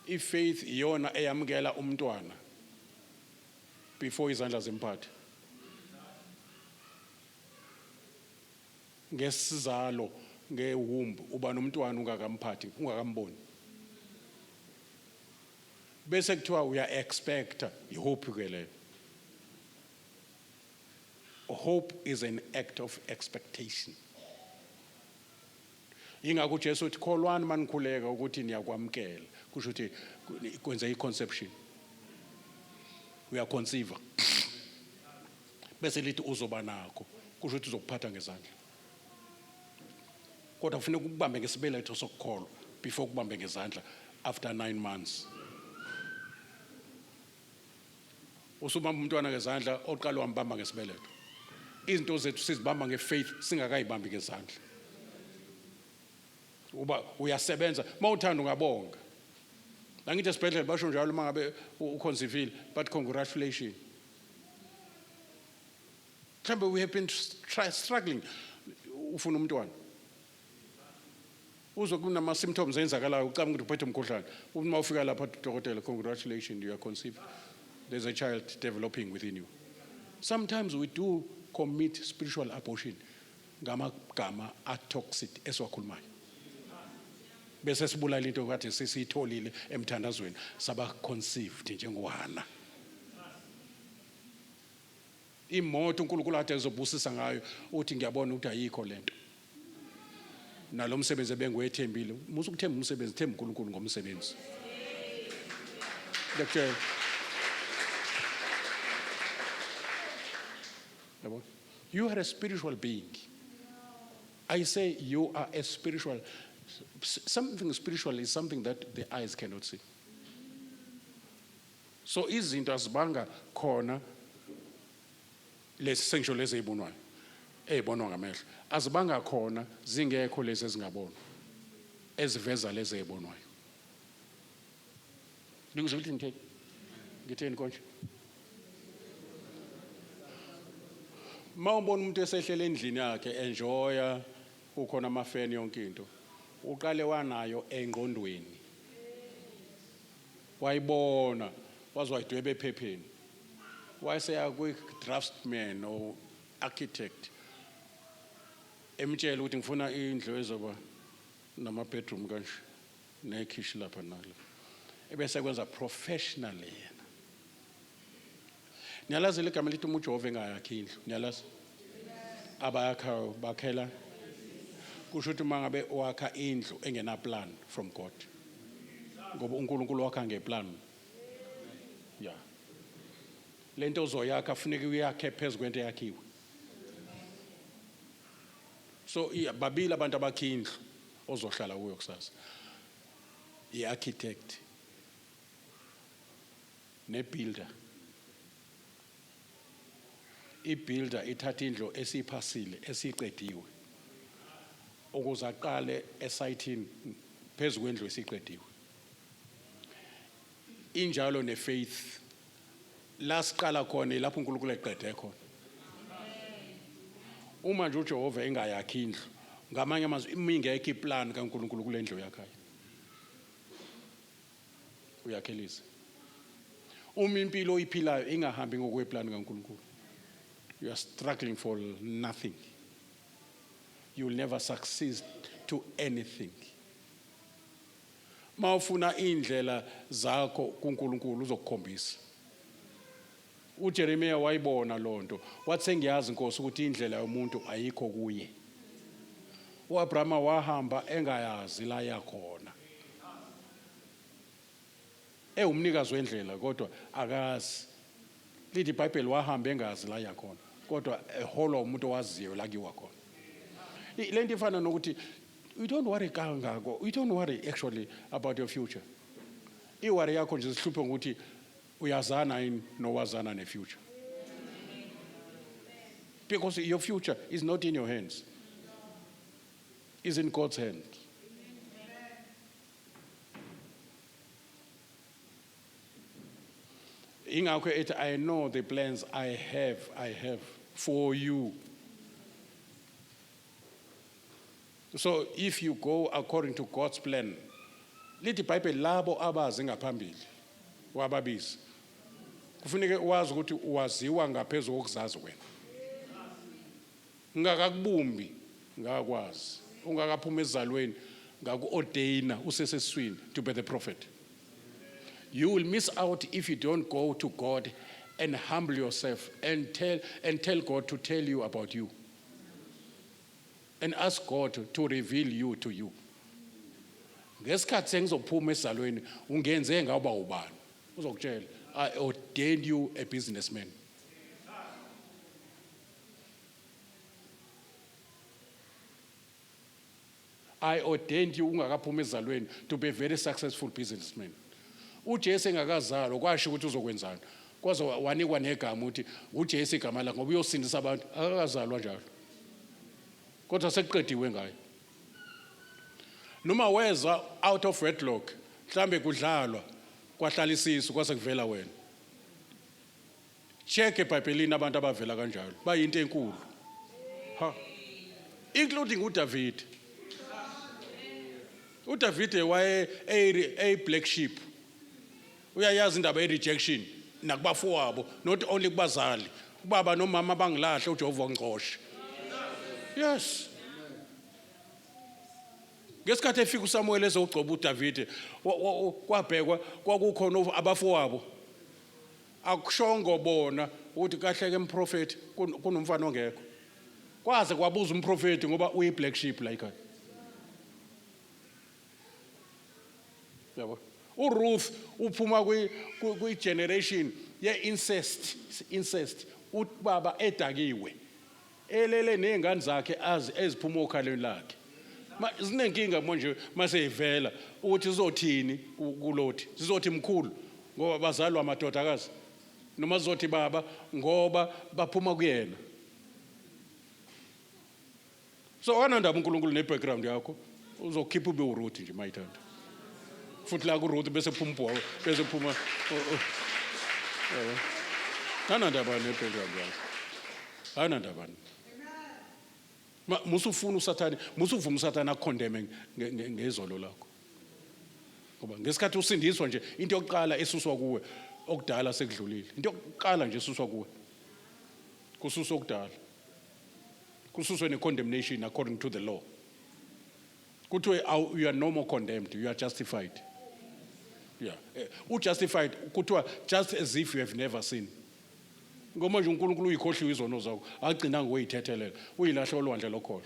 If faith iyona eyamukela umntwana before izandla zemphathe. Ngesizalo ngewomb uba nomntwana ungakamphathi ungakamboni. Bese kuthiwa uya expect ihope ke leyo. Hope is an act of expectation. Ingakho uJesu uthi kholwani manikhuleka ukuthi niyakwamkela. Kusho ukuthi kwenza iconception. Uyaconceive. Bese lithi uzoba nakho. Kusho ukuthi uzokuphatha ngezandla. Kodwa kufanele ukubambe ngesibeletho sokukholwa before kubambe ngezandla after 9 months. Usubamba umntwana ngezandla oqala wambamba ngesibeletho. Izinto zethu sizibamba ngefaith singakayibambi ngezandla. Uba uyasebenza mawuthanda ungabonga. La ngithi esibhedlela basho njalo mangabe uconceive but congratulations. Mhlawumbe we have been struggling ufuna umntwana. Uzokunama symptoms enzakalayo ucabanga ukuthi uphethe umkhuhlane. Uma ufika lapha udokotela congratulations you are conceived. There's a child developing within you. Sometimes we do commit spiritual abortion ngamagama atoxic esiwakhulumayo bese sibulala into kade sisitholile emthandazweni saba conceived njengohana imoto uNkulunkulu ade ezobusisa ngayo uthi ngiyabona ukuthi ayikho lento nalomsebenzi ebengwethembile musu ukuthemba umsebenzi themba uNkulunkulu ngomsebenzi Doctor you are a spiritual being I say you are a spiritual something spiritual is something that the eyes cannot see so izinto azibanga khona lesengisho lezi ezibonwayo ezibonwa ngamehlo azibanga khona zingekho lezi ezingabonwa eziveza lezi ezibonwayo Ngizwe ukuthi ngitheni konje Mawubona umuntu esehlela endlini yakhe enjoya ukhona amafeni yonke into uqale wanayo engqondweni wayibona wazwayidwebe ephepheni wayeseya kwi draftsman or architect emtshela ukuthi ngifuna indlu ezoba nama bedroom kanje nekhishi lapha nalo ebese kwenza professionally yena Niyalazi legama lithi uJehova engayakhi indlu niyalazi abayakha bakhela kusho ukuthi mangabe wakha indlu engena plan from God ngoba uNkulunkulu wakha ngeplan yeah lento ozoyakha kufanele uyakhe phezulu kwento yakhiwe so babili abantu abakha indlu ozohlala kuyo kusasa iarchitect nebuilder ibuilder ithatha indlu esiphasile esiqediwe ukuze aqale esayithini phezulu kwendlu esiqediwe injalo nefaith la siqala khona lapho uNkulunkulu eqede khona uma nje uJehova engayakhi indlu ngamanye amazwi imingekho iplan kaNkulunkulu kule ndlu yakhe uyakhelisa uma impilo oyiphilayo ingahambi ngokweplan kaNkulunkulu you are struggling for nothing you will never succeed to anything mawufuna indlela zakho kuNkulunkulu uzokukhombisa uJeremiah wayibona lonto wathi sengiyazi inkosi ukuthi indlela yomuntu ayikho kuye uAbrahama wahamba engayazi la yakhona umnikazi wendlela kodwa akazi lithi iBhayibheli wahamba engazi la yakhona kodwa eholo umuntu owaziyo la kiwa khona lento ifana nokuthi you don't worry kangako you don't worry actually about your future iworry yakho nje sihluphe ukuthi uyazana yini nowazana nefuture because your future is not in your hands is in God's hands ingakho ethi I know the plans I have for you so if you go according to God's plan lithi iBhayibheli labo abazi ngaphambili wababisi kufuneka wazi ukuthi waziwa ngaphezulu kokuzazi wena ngakakubumbi ngakwazi ungakaphuma ezalweni ngakuordaina useseswini to be the prophet you will miss out if you don't go to God and humble yourself and tell God to tell you about you and ask God to reveal you to you ngesikhathi sengizophuma ezalweni ungenze ngaba ubani uzokutshela I ordained you a businessman I ordained you ungakaphuma ezalweni to be a very successful businessman uJesu engakazalwa kwasho ukuthi uzokwenzana kwaze wanikwa negama ukuthi uJesu igama lakhe ngoba uyosindisa abantu akakazalwa njalo kodwa sekuqediwe ngayo noma weza out of wedlock mhlambe kudlalwa kwahlala isisu kwase kuvela wena check eBhayibhelini abantu abavela kanjalo bayinto enkulu ha including uDavid waye a black sheep uyayazi indaba ye-rejection nakubafowabo not only kubazali ubaba nomama bangilahle uJehova ngixoshe Yes. Ngesikhathi efika uSamuel ezogcoba uDavid kwabhekwa kwakukhona abafowabo akushongo bona ukuthi kahle ke umprofeti kunomfana ongekho kwaze kwabuza umprofeti ngoba uyi black sheep la ekhaya yabo uRuth uphuma kwi generation ye incest ubaba edakiwe elele nezingane zakhe eziphuma okhaleni lakhe zinenkinga manje mase ivela ukuthi zizothini kulothi zizothi mkhulu ngoba bazalwa amadodakazi noma zizothi baba ngoba baphuma kuyena so anandaba uNkulunkulu nebackground yakho uzokhipha ube uRuth nje mayithanda futhi la kuRuth bese phuma bese phuma anandaba nebackground yakho anandaba musufuna uSathane musuvuma uSathane akukondeme ngezolo lakho ngoba ngesikhathi usindiswa nje into yokuqala esuswa kuwe okudala sekudlulile into yokuqala nje esuswa kuwe kususwa okudala kususwe ne-condemnation according to the law kuthiwe you are no more condemned you are justified yeah justified kuthiwa just as if you have never sinned ngoba nje uNkulunkulu uyikhohliwe izono zakho agcina ngoyithethelela uyilahla olwandle lokhohlo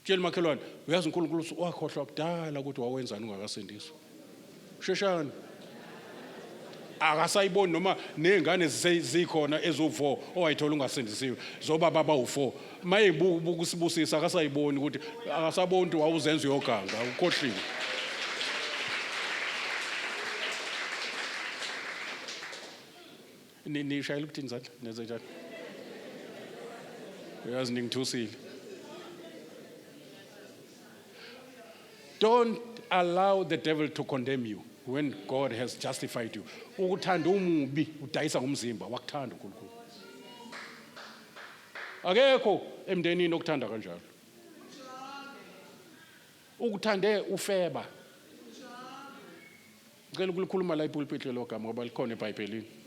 tshela makhelwane uyazi uNkulunkulu wakhohlwa kudala ukuthi wawenzani ungakasindiswa sheshana akasayiboni noma nezingane zikhona ezo4 owayithola ungasindisiwe zoba baba u4 mayebuka ukusibusisa akasayiboni ukuthi akasaboni ukuthi wawuzenza uyoganga ukhohliwe ni shayela ukuthini izandla nenze njani uyazi ningithusile don't allow the devil to condemn you when God has justified you ukuthanda umubi udayisa ngomzimba wakuthanda uNkulunkulu akekho emndenini okuthanda kanjalo ukuthande ufeba ngicela ukulikhuluma la ipulpit logama ngoba likhona eBhayibhelini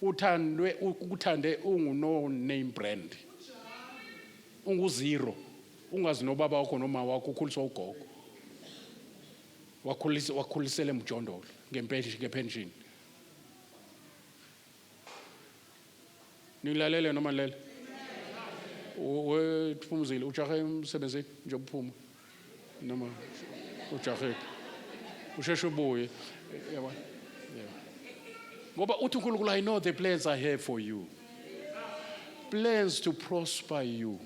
uthandwe ukuthande unguno name brand unguzero ungazi nobaba wakho noma wakho ukhuliswa ugogo wakhulisele emjondolo ngepension nilalele noma lele wethumuzile ujahe emsebenzini nje uphuma noma ujahe usheshe ubuye yabona ngoba uthi uNkulunkulu I know the plans I have for you plans to prosper you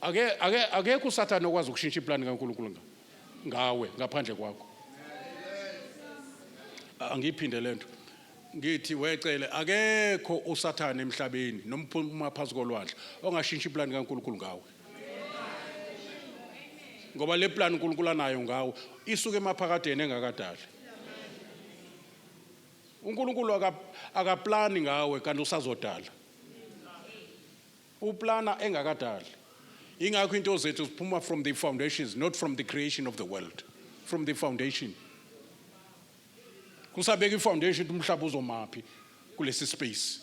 akekho uSathane okwazi ukushintsha iplan kaNkulunkulu ngawe ngaphandle kwakho angiphinde lento ngithi wecele akekho uSathane emhlabeni nomphuma phansi kolwandle ongashintsha iplan kaNkulunkulu ngawe ngoba le plan uNkulunkulu anayo ngawe isuke emaphakadeni engakadali uNkulunkulu akaplani ngawe kanti usazodala uplana engakadali ingakho into zethu ziphuma from the foundations not from the creation of the world from the foundation kusabeka ifoundation umhlaba uzomaphi kulesi space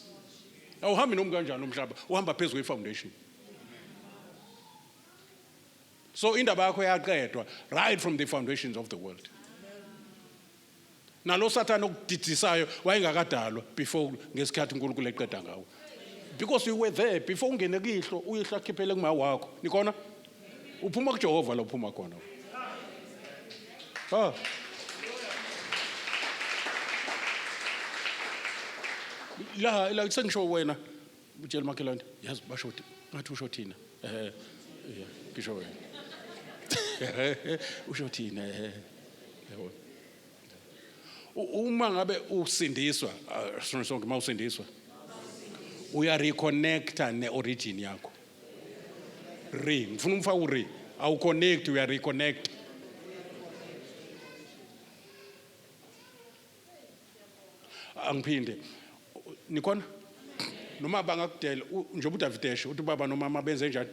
awuhambi noma kanjani umhlaba uhamba phezulu kwefoundation so indaba yakho yaqedwa right from the foundations of the world nalo Sathane okudidisayo wayengakadalwa before ngesikhathi uNkulunkulu eqeda ngawo because you were there before ungene kihlo uyihla khiphele kuma wakho nikona uphuma kuJehova la uphuma khona la sengisho wena utshela makhelwane yazi bashoti ngathi usho thina ngisho wena usho thina yabo uma ngabe usindiswa sonke mawusindiswa uya reconnecta ne-origin yakho ngifuna umfaka awu connect uya reconnect angiphinde nikhona noma bangakudela njengoba uDavid esho uthi baba nomama benze njani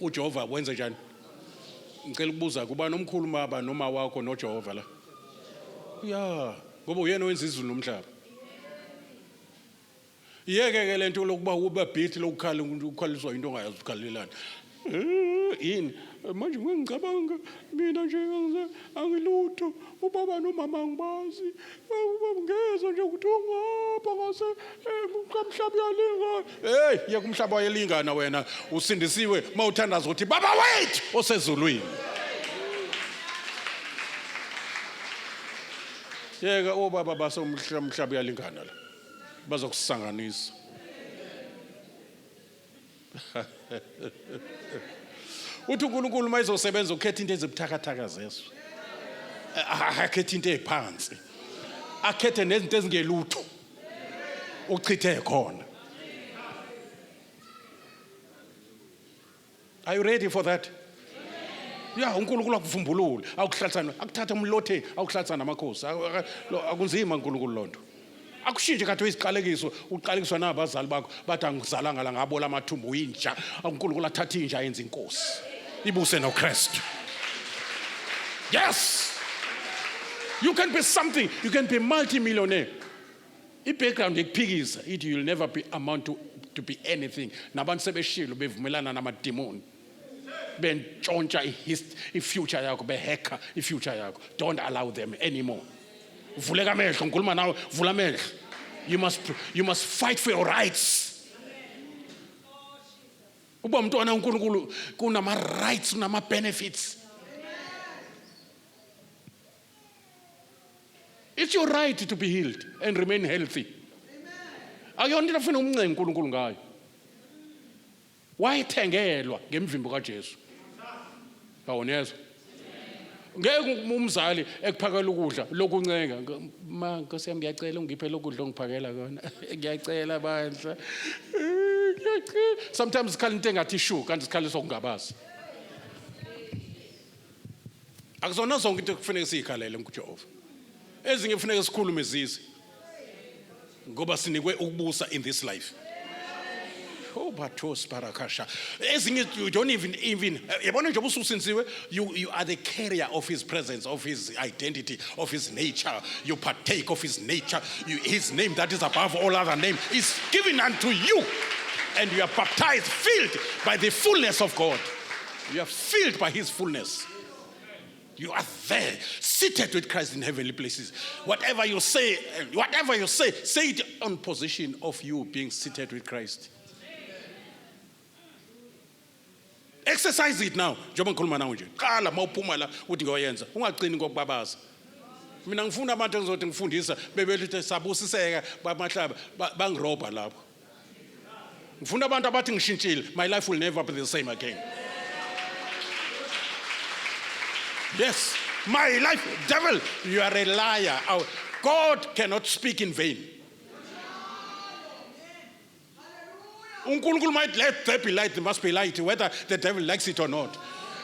uJehova wenze njani ngicela ukubuza kuba nomkhulu baba noma wakho noJehova la ya ngoba uyena owenza izulu nomhlaba Yeke-ke le nto lokuba ube bhithi lokukhaliswa into ongayazi ukukhalelana. Yini manje ngicabanga mina nje angilutho ubaba nomama angibazi ngeza nje ukuthi ungapha ngase umhlaba uyalinga yeke umhlaba uyalingana wena usindisiwe mawuthandaza ukuthi baba wethu osezulwini. Yeke obaba basomhlaba uyalingana la bazokusanganisa. Uthi uNkulunkulu mayizosebenza ukhetha into ezibuthakathaka zeso. Akhethe into eziphansi. Akhethe nezinto ezingelutho. Uchithe khona. Are you ready for that? Yeah, uNkulunkulu akuvumbulule, akuhlatsana, akuthatha umlothe, akuhlatsa namakhosi. Akunzima uNkulunkulu lonto. Akushintshe kathi isiqalekiso, uqalekiswa nabazali bakho, bathi angizalanga la ngabola amathumbu uyinja. uNkulunkulu athatha inja yenza inkosi. Ibuse noKristu. Yes. You can be something, you can be multi-millionaire. I-background yekuphikisa ithi you'll never be amount to be anything. Nabantu sebeshilo bevumelana namademoni. Bentshontsha i-future yakho, behacka i-future yakho. Don't allow them anymore. Vuleka amehlo, ngikhuluma nawe, vula amehlo. You must fight for your rights. Uba umntwana uNkulunkulu kunama rights, kunama benefits. It's your right to be healed and remain healthy. Akuyona into afuna umncenga uNkulunkulu ngayo. Wayithengelwa ngemvimbo kaJesu. Bawonezwa. Ngeke umzali ekuphakela ukudla lokuncenga Nkosi yami ngiyacela ungiphe lokudla ongiphakela kona ngiyacela bandla. Sometimes sikhala into engathi ishu kanti sikhaliswa ukungabazi. Akuzona zonke into kufanele sikhalele kuJehova. Ezinye kufanele sikhulume zizi. Ngoba sinikwe ukubusa in this life. Oh, bathos barakasha. Ezinye you don't even yabona nje ubususinziwe, you are the carrier of his presence, of his identity, of his nature. You partake of his nature. His name that is above all other name is given unto you. And you are baptized, filled by the fullness of God. You are filled by his fullness. You are there, seated with Christ in heavenly places. Whatever you say, say it on position of you being seated with Christ. Exercise it now. Njengoba ngikhuluma nawe nje. Qala mawuphuma la uthi ngoyenza. Ungaqini ngokubabaza. Mina ngifuna abantu engizothi ngifundisa bebelithi sabusiseka bamahlaba bangiroba lapho. Ngifuna abantu abathi ngishintshile. My life will never be the same again. Yes, my life, devil, you are a liar. God cannot speak in vain. uNkulunkulu might let there be light, there must be light, whether the devil likes it or not.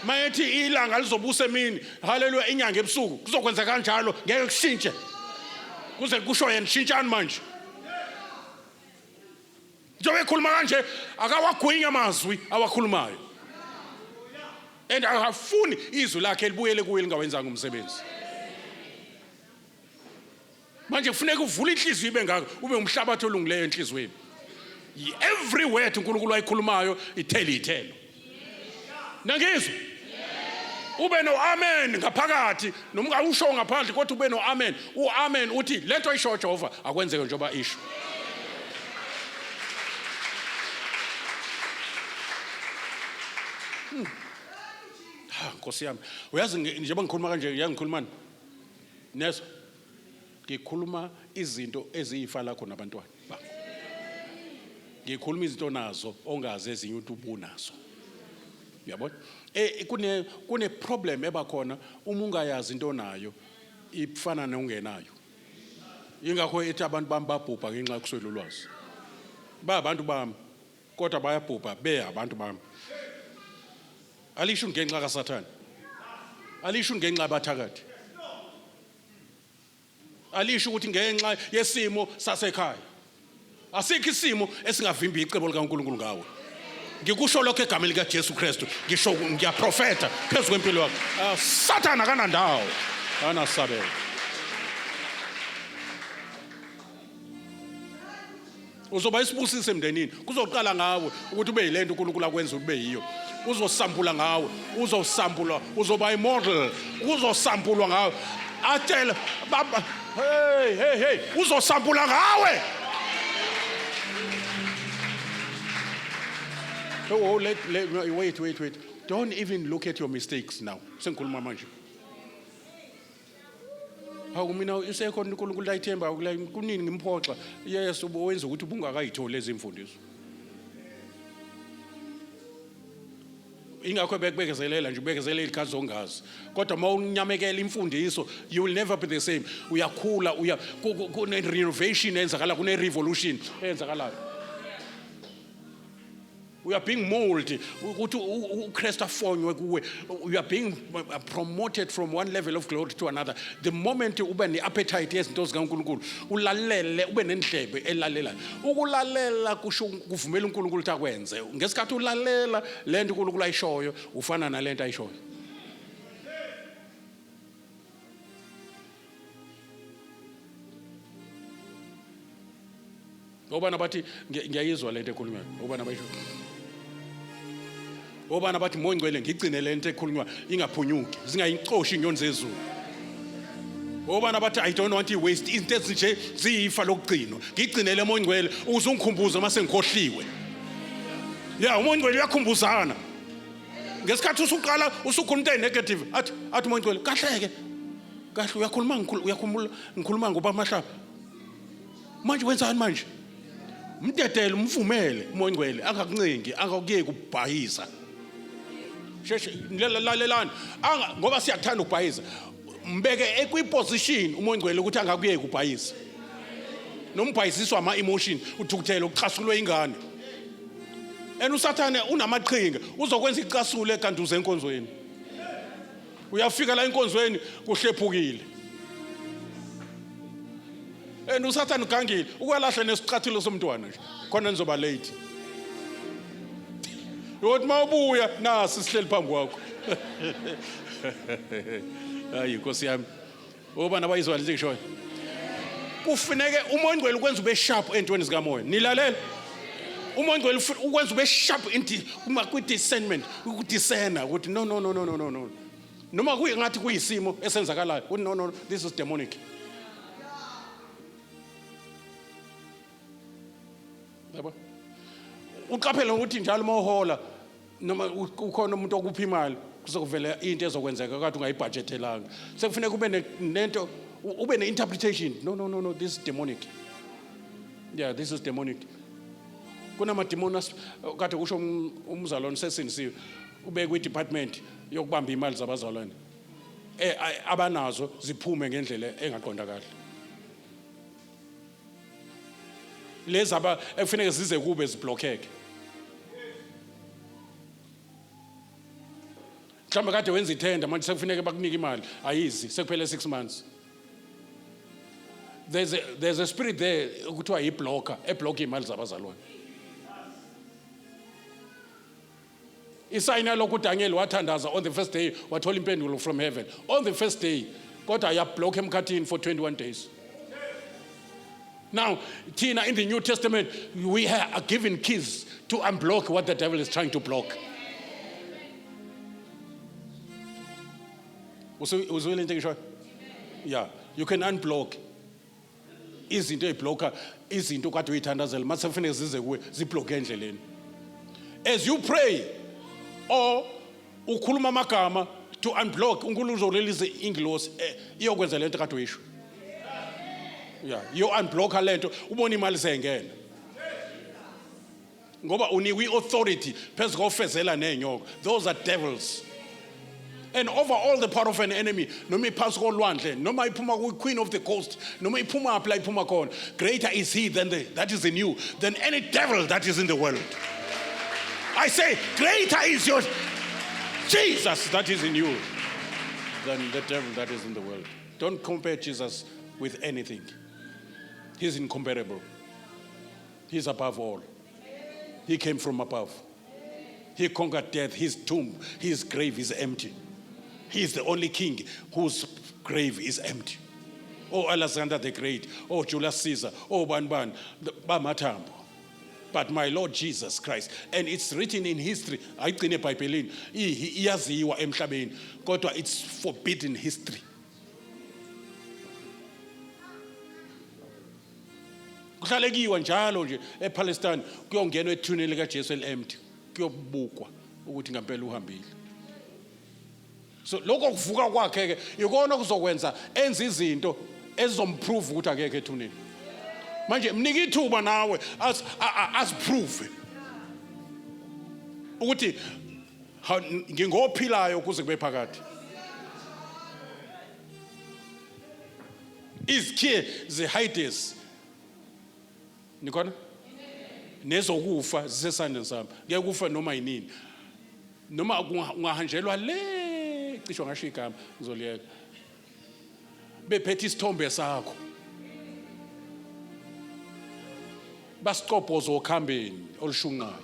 Mayethi ilanga lizobusa emini, hallelujah, inyanga ebusuku, kuzokwenza kanjalo, ngeke kushintshe. Kuze kusho yena shintshani manje. Njengoba ekhuluma kanje, akawagwinya amazwi awakhulumayo. And akafuni izwi lakhe libuyele kuye lingawenzanga umsebenzi. Manje kufuneka uvule inhliziyo ibe ngako, ube umhlabathi olungileyo enhlizweni. Every word uNkulunkulu ayikhulumayo ithelo. Nangizwe? Ube no amen ngaphakathi, noma ungawusho ngaphandle kodwa ube no amen. Amen uthi lento ayisho Jehova akwenzeke njengoba isho. Nkosi yami, uyazi njengoba ngikhuluma kanje ngiyakhulumani. Neso ngikhuluma izinto eziyifa lakho nabantwana bakho. Ngikhuluma izinto nazo ongazi ezinye umuntu ubunazo. Uyabona? Kune problem ebakhona uma ungayazi into nayo ifana neungenayo. Ingakho ethi abantu bami babhubha ngenxa yokuswela ulwazi. Abantu bami kodwa bayabhubha abantu bami. Alisho ngenxa kaSathane. Alisho ngenxa yabathakathi. Alisho ukuthi ngenxa yesimo sasekhaya. Asikho isimo esingavimbi icebo likaNkulunkulu ngawe. Ngikusho lokho egameni lika Jesu Kristu. Ngisho ngiyaprofeta phezulu kwempilo yakho. Sathane akanandawo. Anasabela. Uzoba isibusise emndenini. Kuzoqala ngawe ukuthi ube yilento uNkulunkulu akwenza ube yiyo. Uzosambula ngawe, uzosambula, uzoba imodel, uzosambulwa ngawe. Atela baba, hey, uzosambula ngawe. Oh, wait. Don't even look at your mistakes now. Sengikhuluma manje. Hawu mina isekho uNkulunkulu layithemba kunini ngimphoxa. Yes wenza ukuthi ubungakayitholi lezi imfundiso. Ingakho bekezelela nje ubekezelela ikhazi ongazi. Kodwa mawunyamekela imfundiso you will never be the same. Uyakhula kune renovation enzakala kune revolution enzakalayo. We are being molded. You are being promoted from one level of glory to another. The moment ube ne appetite yezinto zikaNkulunkulu, ulalele ube nendlebe elalela. Ukulalela kusho kuvumela uNkulunkulu ukuthi akwenze. Ngesikhathi ulalela lento uNkulunkulu ayishoyo, ufana nalento ayishoyo. Obana bathi ngiyayizwa lento ekhulunywayo. Obana bayisho. Obana bathi mongcwele ngigcine lento ekhulunywa ingaphunyuki zingayicoshi inyoni zezulu. Obana bathi I don't want to waste into ezinje ziyifa lokugcino ngigcinele mongcwele uzungikhumbuza mase ngikhohliwe. Yeah umongcwele uyakhumbuzana. Ngesikhathi usuqala usukhuluma into negative athi mongcwele kahleke. Kahle uyakhuluma ngoba mahlaba. Manje wenzani manje? Mtetele umvumele umongcwele angakuncengi angakuyeki ukubhayisa. Lalelani ngoba siyathanda ukubhayisa mbeke ekwiposition umongcwele ukuthi angakuyeki ukubhayisa. Nombhayisiswa ama emotion uthukuthela ukuchasulwe ingane. Usathane unamaqhinga uzokwenza icasule kanti uze enkonzweni. Uyafika la enkonzweni kuhlephukile. Usathane ugangile ukwelahla nesicathulo somntwana nje khona nizoba late. Uthi mawubuya nasi sihleli phambi kwakho. Hayi Nkosi yami. Obana bayizwa lezi ngishoyo. Kufuneke umongcwele ukwenza ube sharp entweni zikamoya. Nilalela. Umongcwele ukwenza ube sharp into uma ku discernment, ukudiscerna ukuthi no. Noma kuyengathi kuyisimo esenzakalayo. No, this is demonic. Yabo. Uqaphela ukuthi njalo mawuhola noma ukhona umuntu okupha imali kuzokuvela into ezokwenzeka kade ungayibudgetelanga. Sekufanele kube nento ube ne-interpretation. No, this is demonic. Yeah, this is demonic. Kunama demons kade kusho umzalwane sesinisiwe ubeke kwi-department yokubamba imali zabazalwane. Abanazo ziphume ngendlela engaqondakala. Lezi ekufanele zize kube ziblockeke. Mhlawumbe kade wenza ithenda manje sekufanele bakunike imali ayizi sekuphele 6 months. There's a spirit there ukuthiwa yiblocker eblock imali zabazalwane. Isayina lokhu Daniel wathandaza on the first day wathola impendulo from heaven. On the first day kodwa yablock emkhathini for 21 days. Now, Tina, in the New Testament, we are given keys to unblock what the devil is trying to block. Yeah, you can unblock. Izinto eblocker, izinto kade uyithandazela, mase kufanele zize kuwe, ziblock endleleni. As you pray or ukhuluma amagama to unblock, uNkulunkulu uzorelease ingilosi iyokwenza lento kade uyisho. Yeah, you unblock lento ubona imali sengena. Ngoba unikwe authority phezu kofezela nenyoko. Those are devils. And over all the power of an enemy, noma iphansi kolwandle, noma iphuma ku-queen of the coast, noma iphuma apha la iphuma khona, greater is he that is in you than any devil that is in the world. I say, greater is your Jesus that is in you than the devil that is in the world. Don't compare Jesus with anything. He's incomparable. He's above all. He came from above. He conquered death. His tomb, his grave is empty. He is the only king whose grave is empty. Oh, Alexander the Great. Oh, Julius Caesar. Oh, Banban. Bamathambo. but my Lord Jesus Christ. And it's written in history, ayigcine eBhayibhelini, iyaziwa emhlabeni, kodwa it's forbidden history. Kuhlalekiwa njalo nje ePalestine kuyongenwa ethuneni likaJesu eliempty kuyobukwa ukuthi ngempela uhambile. So lokho kuvuka kwakhe ke ikona kuzokwenza enza izinto ezizomprove ukuthi akekho ethuneni. Manje mnika ithuba nawe as prove ukuthi ngingophilayo kuze kube phakathi. Izikhiye zeHades nikona nezokufa zisesandleni sami. Ngeke kufa noma yinini. Noma ungahanjelwa le cisho ngasho igama ngizoliyeka. Bephethe isithombe sakho. Basiqobhoza okhambeni olushunqayo.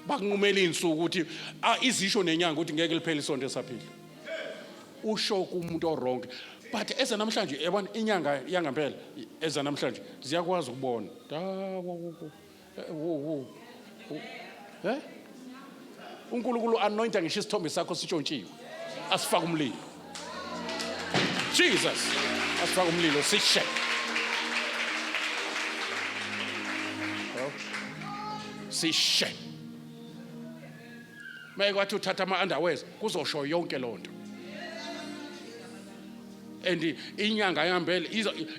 Bakunqumela insuku ukuthi izisho nenyanga ukuthi ngeke liphele isonto esaphila. Usho kumuntu oronke. But eza namhlanje yabona inyanga yangempela eza namhlanje ziyakwazi ukubona. uNkulunkulu anointa ngisho isithombe sakho sitshontshiwe. Asifaka umlilo. Jesus asifaka umlilo sishe. Sishe. Mayekwathi uthatha ama-underwears kuzosho yonke lonto. And inyanga yangempela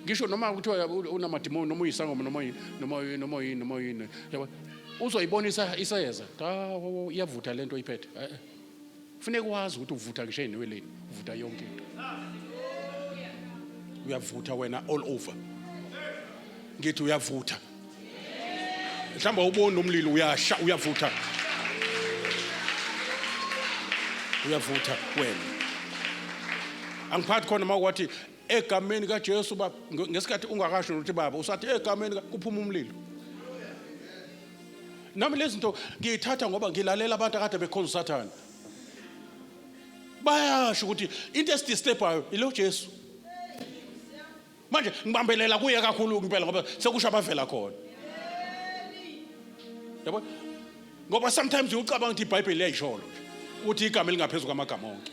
ngisho noma kuthiwa unamadimoni noma uyisangoma noma yini yabo uzoyibona isayeza iyavutha lento iphethe. Kufanele kwazi ukuthi uvutha ngisho enweleni uvutha yonke into. Uyavutha wena all over. Ngithi uyavutha. Mhlamba ubona umlilo uyasha uyavutha. Uyavutha wena. Angiphathi khona makwathi egameni kaJesu baba ngesikhathi ungakasho ukuthi baba usathi egameni kuphuma umlilo. Nami lezi zinto ngiyithatha ngoba ngilalela abantu akade bekhonza uSathane. Bayasho ukuthi into esidisturbayo ilo Jesu. Manje ngibambelela kuye kakhulu ngempela ngoba sekusho abavela khona. Yabo ngoba sometimes ucabanga ukuthi iBhayibheli liyayisholo ukuthi igama elingaphezulu kwamagama onke.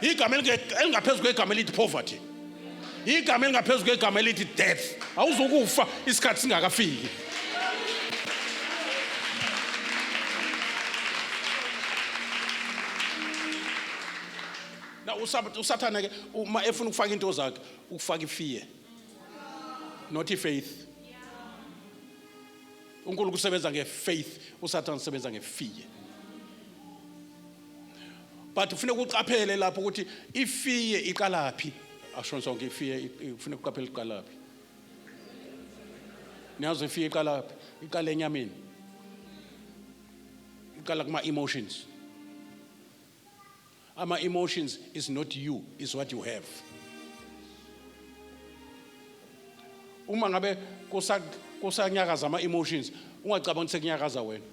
Igama elingaphezulu kwegama elithi poverty. Igama elingaphezulu kwegama elithi death. Awuzokufa isikhathi singakafiki. Na uSathane ke uma efuna ukufaka into zakhe ukufaka ifear. Not faith. uNkulunkulu usebenza ngefaith, uSathane usebenza ngefear. But kufanele uqaphele lapho ukuthi ifear iqalaphi. Asho sonke ifear kufanele uqaphele iqalaphi. Niyazi ifear iqalaphi? Iqala enyameni. Iqala kuma emotions. Ama emotions is not you, is what you have. Uma ngabe kusanyakaza ama emotions, ungacabanga ukuthi sekunyakaza wena.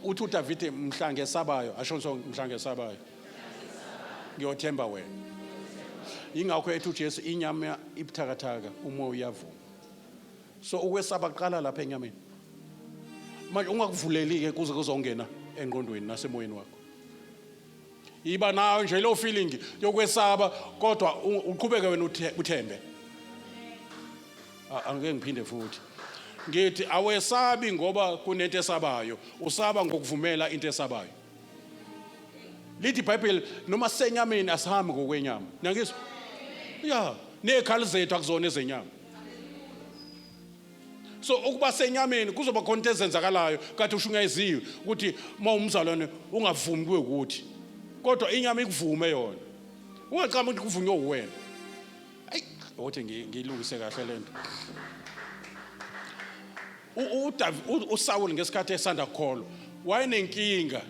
Uthi uDavid mhlange esabayo, asho sonke mhlange esabayo. Ngiyothemba wena. Ingakho ethu uJesu inyama ibuthakathaka, umoya uyavuma. So ukwesaba kuqala lapha enyameni. Manje ungakuvuleli ke kuze kuzongena engqondweni nasemoyeni wakho. Iba nayo nje lo feeling yokwesaba kodwa uqhubeke wena uthembe. Angeke ngiphinde futhi. Ngithi awesabi ngoba kunento esabayo, usaba ngokuvumela into esabayo. Lithi iBhayibheli noma senyameni asihambi ngokwenyama. Nangizwa? Yeah, nekhali zethu akuzona ezenyama. So ukuba senyameni kuzoba khona into ezenzakalayo kade usho ungayiziyo ukuthi mawumzalwane ungavumi kuwe ukuthi kodwa inyama ikuvume yona. Ungacama ukuthi kuvunywe uwena. Ayi, othi ngilungise kahle lento. uSaul ngesikhathi esanda kukholwa wayenenkinga.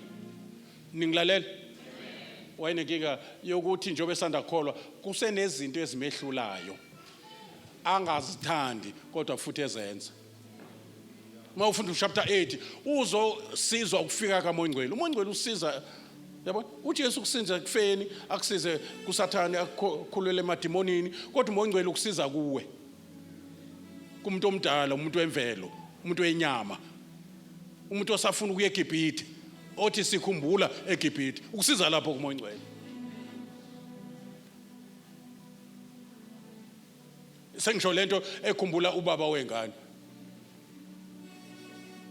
Ningilalela? Wayenenkinga yokuthi njengoba esanda kukholwa kusenezinto ezimehlulayo. Angazithandi kodwa futhi ezenza. Uma ufunda uChapter 8 uzosizwa ukufika kaMoya Ngcwele. uMoya Ngcwele usiza Yabona uJesu kusinza kufeni akusize kuSathane akukhulele emadimonini kodwa uMongcwele ukusiza kuwe kumuntu omdala umuntu wemvelo umuntu wenyama umuntu osafuna ukuya eGibhithe othi sikhumbula eGibhithe ukusiza lapho kuMongcwele sengisho lento ekhumbula ubaba wengane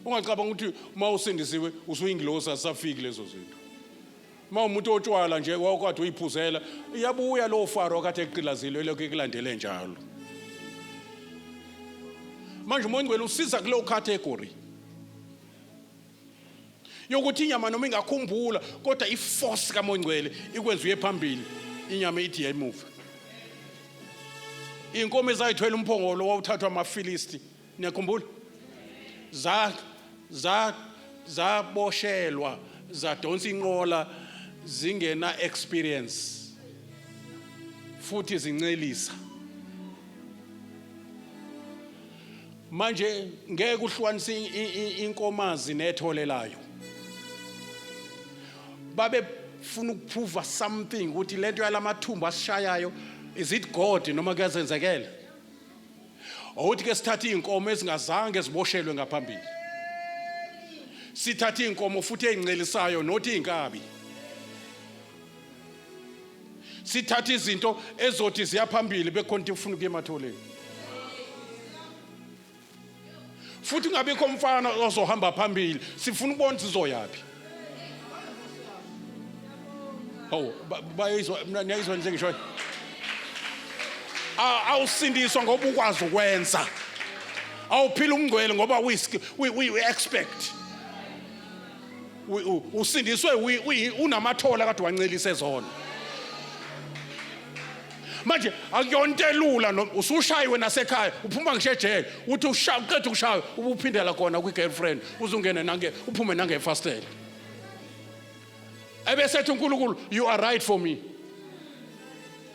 ungacabanga ukuthi mawusindisiwe usuyingilosi asafiki lezo zinto umuntu otshwala nje wakade uyiphuzela iyabuya lo Faro kade eqilazile lokho kulandele njalo manje uMongcwele usiza kulo category yokuthi inyama noma ingakhumbula kodwa iforce kaMongcwele ikwenza uye phambili inyama ithi yayimove inkomo ezayithwela umphongolo wawuthathwa amaFilisti niyakhumbula zaboshelwa zadonsa inqola zingena experience futhi zincelisa manje ngeke uhlukanise inkomazi netholelayo babe funa ukuprove something ukuthi lento yalamathumbu asishayayo is it God noma kuyazenzekela awuthi ke sithatha inkomo ezingazange ziboshelwe ngaphambili sithatha inkomo futhi ezincelisayo nothi inkabi sithatha izinto ezothi ziyaphambili bekhonto ufuna ukuya ematholeni futhi ngabikho umfana ozohamba phambili sifuna ukubona sizoyapi bayizwa niyayizwa nje ngisho awusindiswa ngoba ukwazi ukwenza awuphila umngcwele ngoba we expect usindiswe unamathola kade wancelise zona manje akuyonto elula usushayiwe nasekhaya uphuma ngisho ejele uthi uqeda ukushaya ubuphindela khona kwi-girlfriend uzungene nange uphume nangefastela ebesethi uNkulunkulu you are right for me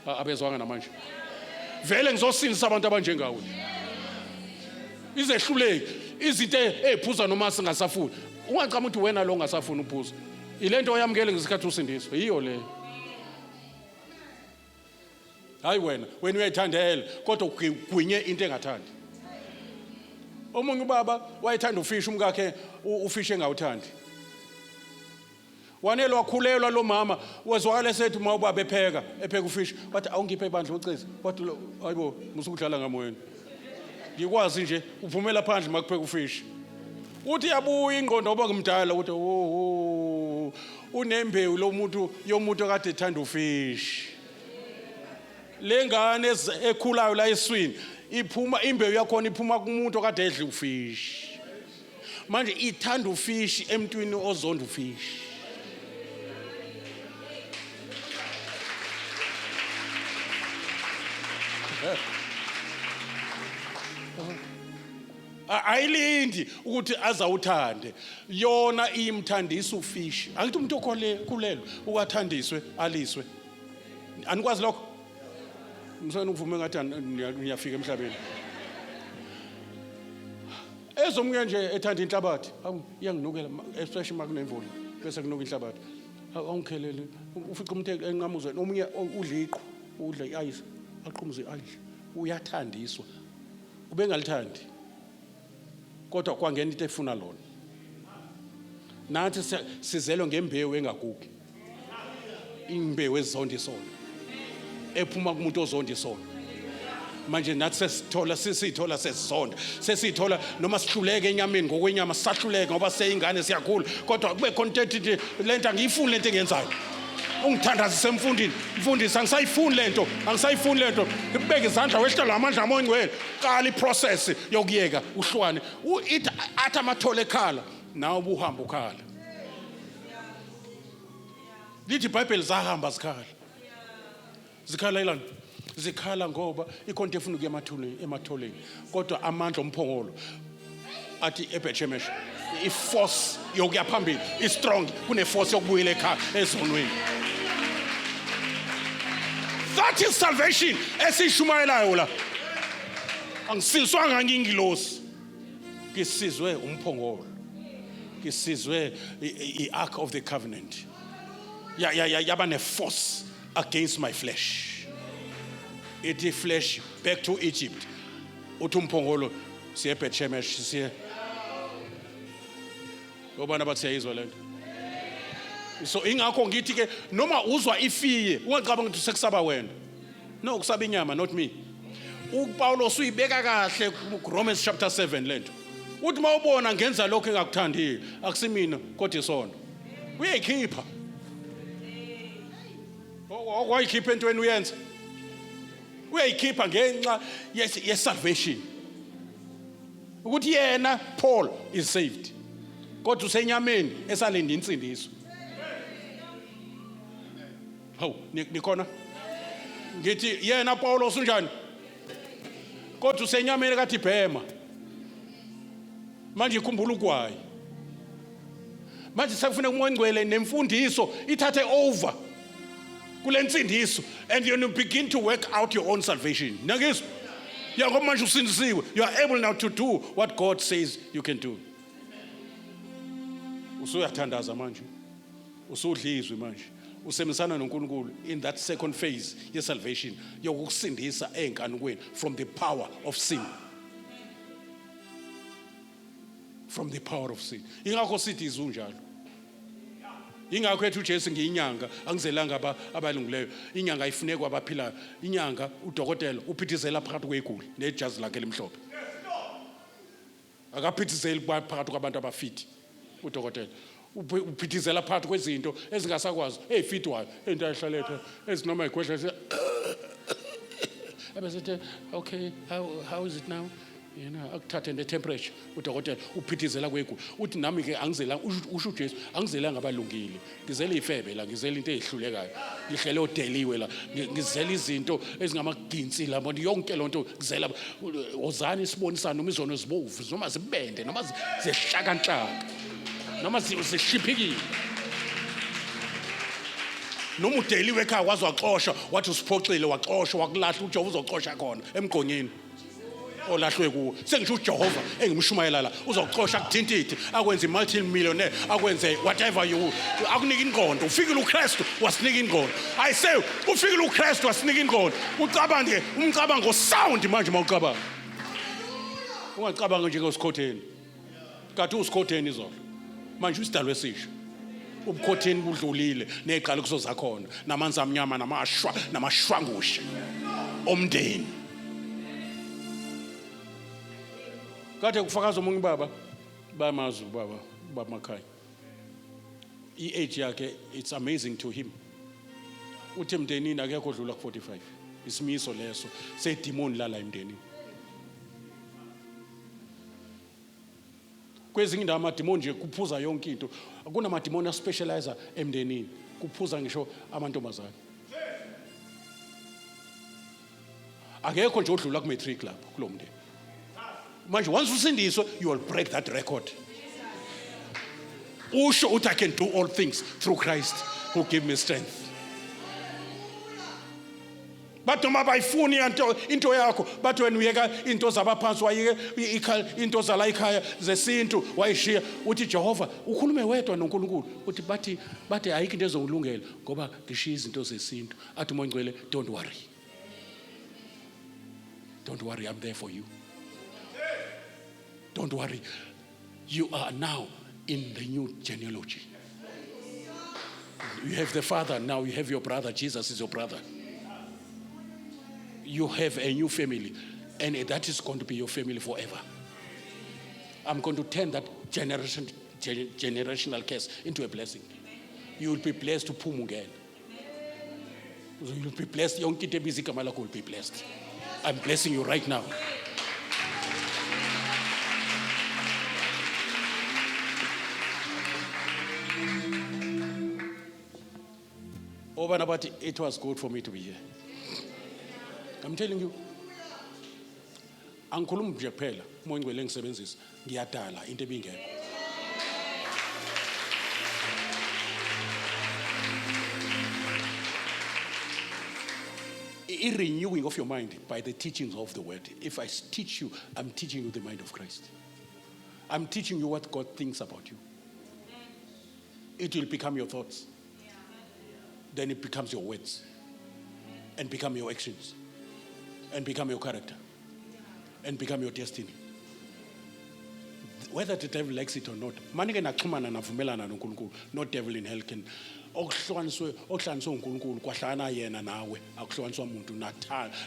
abezwanga namanje vele ngizosindisa abantu abanjengawe izehluleki izinto eziphuza noma singasafuni ungacama ukuthi wena lo ngasafuni ukuphuza ilento oyamukele ngesikhathi usindiswa yiyo le hayi wena uyayithandela kodwa ugwinye into engathandi omunye ubaba wayethanda ufisha umkakhe ufishe engawuthandi wanelo wakhulelwa lo mama wezwakala esethi uma ubaba epheka ufisha wathi awungiphe ibandla ucisa wathi hayibo musukudlala ngamoyeni ngikwazi nje uvumela phandle makupheka ufisha uthi yabuya ingqondo oba ngumdala uthi unembewu yomuntu okade ethanda ufish lengane ekhulayo la eswini iphuma imbewu yakhona iphuma kumuntu okade edla ufish manje ithanda ufish emntwini ozonda ufish ayilindi ukuthi azawuthande yona imthandisa ufish angithi umuntu okhulelwe ukathandiswe aliswe anikwazi lokho msana uvume ngathi niyafika emhlabeni ezomuke nje ethanda inhlabathi iyanginukela especially makunemvula bese kunuka inhlabathi awungikhelele ufica umuntu enqamuzweni omunye udliqo udla iayisi aqhumuze ayidla uyathandiswa ubengalithandi kodwa kwangena into efuna lona nathi sizelwe ngembewu engagugi imbewu ezonda isona ephuma kumuntu ozonda isona manje nathi sesithola sesithola noma sihluleke enyameni ngokwenyama sahluleke ngoba seyingane siyakhula kodwa kube content lento angiyifuni lento engenzayo ungithandazise emfundini mfundisi angisayifuni lento ngibeke izandla wehlala amandla amoNgcwele qala iprocess yokuyeka uhlwane athi amathole ekhala nawe ubuhamba ukhala lithi iBhayibheli zahamba zikhala ilana zikhala ngoba ikhonto efuna ukuya ematholeni kodwa amandla omphongolo athi eBethshemesh iforce yokuya phambili istrong kuneforce yokubuyela ekhaya ezonweni that is salvation esishumayelayo la angisizwanga ngingilosi ngisizwe umphongolo ngisizwe iark of the covenant yaba ne-force against my flesh. Ithi flesh back to Egypt. Uthi umphongolo siye eBethshemesh siye. Obana bathi siyayizwa lento. So ingakho ngithi ke noma uzwa ifiye ungacabanga ukuthi sekusaba wena. No, kusaba inyama, not me. UPaulos uyibeka kahle kuRomans chapter 7 lento. Uthi mawubona ngenza lokho engakuthandile akusimina kodwa isono. Uyayikhipha. Wayikhipha entweni uyenza. Uyayikhipha ngenxa yes-salvation. Ukuthi yena Paul is saved. Kodwa usenyameni esalenda insindiso. Hawu, nikhona? Ngithi yena Paulos unjani? Kodwa usenyameni kathi bhema. Manje ikhumbula ugwayi. Manje sekufuneka umoya ngcwele nemfundiso ithathe over kule nsindiso and you begin to work out your own salvation. Nakizwa? Ya ngoba manje usindisiwe, you are able now to do what God says you can do. Usuyathandaza manje. Usudlizwe manje. Usemisana noNkulunkulu in that second phase ye salvation yokusindisa enkanukweni from the power of sin. From the power of sin. Ingakho sithi izunjalo. Ingakho ethu uJesu ngiyinyanga angizelanga abalungileyo. Inyanga ifuneka abaphilayo. Inyanga udokotela uphithizela phakathi kweguli nejazi lakhe elimhlophe. Akaphithizeli phakathi kwabantu abafiti udokotela. Uphithizela phakathi kwezinto ezingasakwazi ezifitwayo into ayihlalethwa ezinoma igwedla abesethe okay how is it now, you know, akuthathe the temperature udokotela uphithizela kwegulu uthi nami ke angizela usho uJesu angizelanga abalungile ngizela ifebe la ngizela into ezihlulekayo ngihlele odeliwe la ngizela izinto ezingamaginsi la bonke yonke lonto ngizela ozani sibonisana noma izono zibovu noma zibende noma zehlakanhlaka noma sishiphikile noma udeliwe ekhaya wazi waxoshwa wathi usiphoxile waxoshwa wakulahla uJehova uzoxosha khona emgqonyeni olahlwe kuwo sengisho uJehova engimshumayela la uzoxosha kuthintithe akwenze multi-millionaire akwenze whatever you akunika ingqondo ufikile uKristu wasinika ingqondo I say ufikile uKristu wasinika ingqondo ucabanga umcabango sound manje mawucabanga ungacabanga nje ngosikhotheni kanti usikhotheni izolo manje usidalwe esisho ubukhotheni budlulile neqala kuzoza khona namanzi amnyama namashwangushe omndeni kade kufakaza umunye baba bamazu baba makhaya age yakhe it's amazing to him uthi emndenini akekho odlula ku45 isimiso leso sedemon lala emndenini kwezinye indawo amademon nje kuphuza yonke into kunamademon aspecializer emndenini kuphuza ngisho amantombazane akekho nje odlula ku-matric lapho kulo mndeni manje once usindiswe you will break that record usho uthi I can do all things through Christ who give me strength but noma bayifuni into yakho bathi wena uyeka into zabaphansi wayeke into zala ekhaya zesintu wayishiya uthi Jehova ukhulume wedwa noNkulunkulu uthi bathi ayikho into ezongilungela ngoba ngishiya izinto zesintu athi umoya ngcwele don't worry I'm there for you. Don't worry, you are now in the new genealogy. You have the Father, now you have your brother. Jesus is your brother. You have a new family, and that is going to be your family forever. I'm going to turn that generational curse into a blessing. You will be blessed to Pumungen. You will be blessed. Yonkite Bizika Malako will be blessed. I'm blessing you right now. Over and about it was good for me to be here. I'm telling you. Angikhulumi nje kuphela, umoya ngcwele ngisebenzisa, ngiyadala into ebingekho. A renewing of your mind by the teachings of the word. If I teach you, I'm teaching you the mind of Christ. I'm teaching you what God thinks about you. It will become your thoughts. then it becomes your words and become your actions and become your character and become your destiny. Whether the devil likes it or not, manje ke naxhumana navumelana noNkulunkulu, no devil in hell can okuhlukaniswe uNkulunkulu kwahlana yena nawe akuhlukaniswa umuntu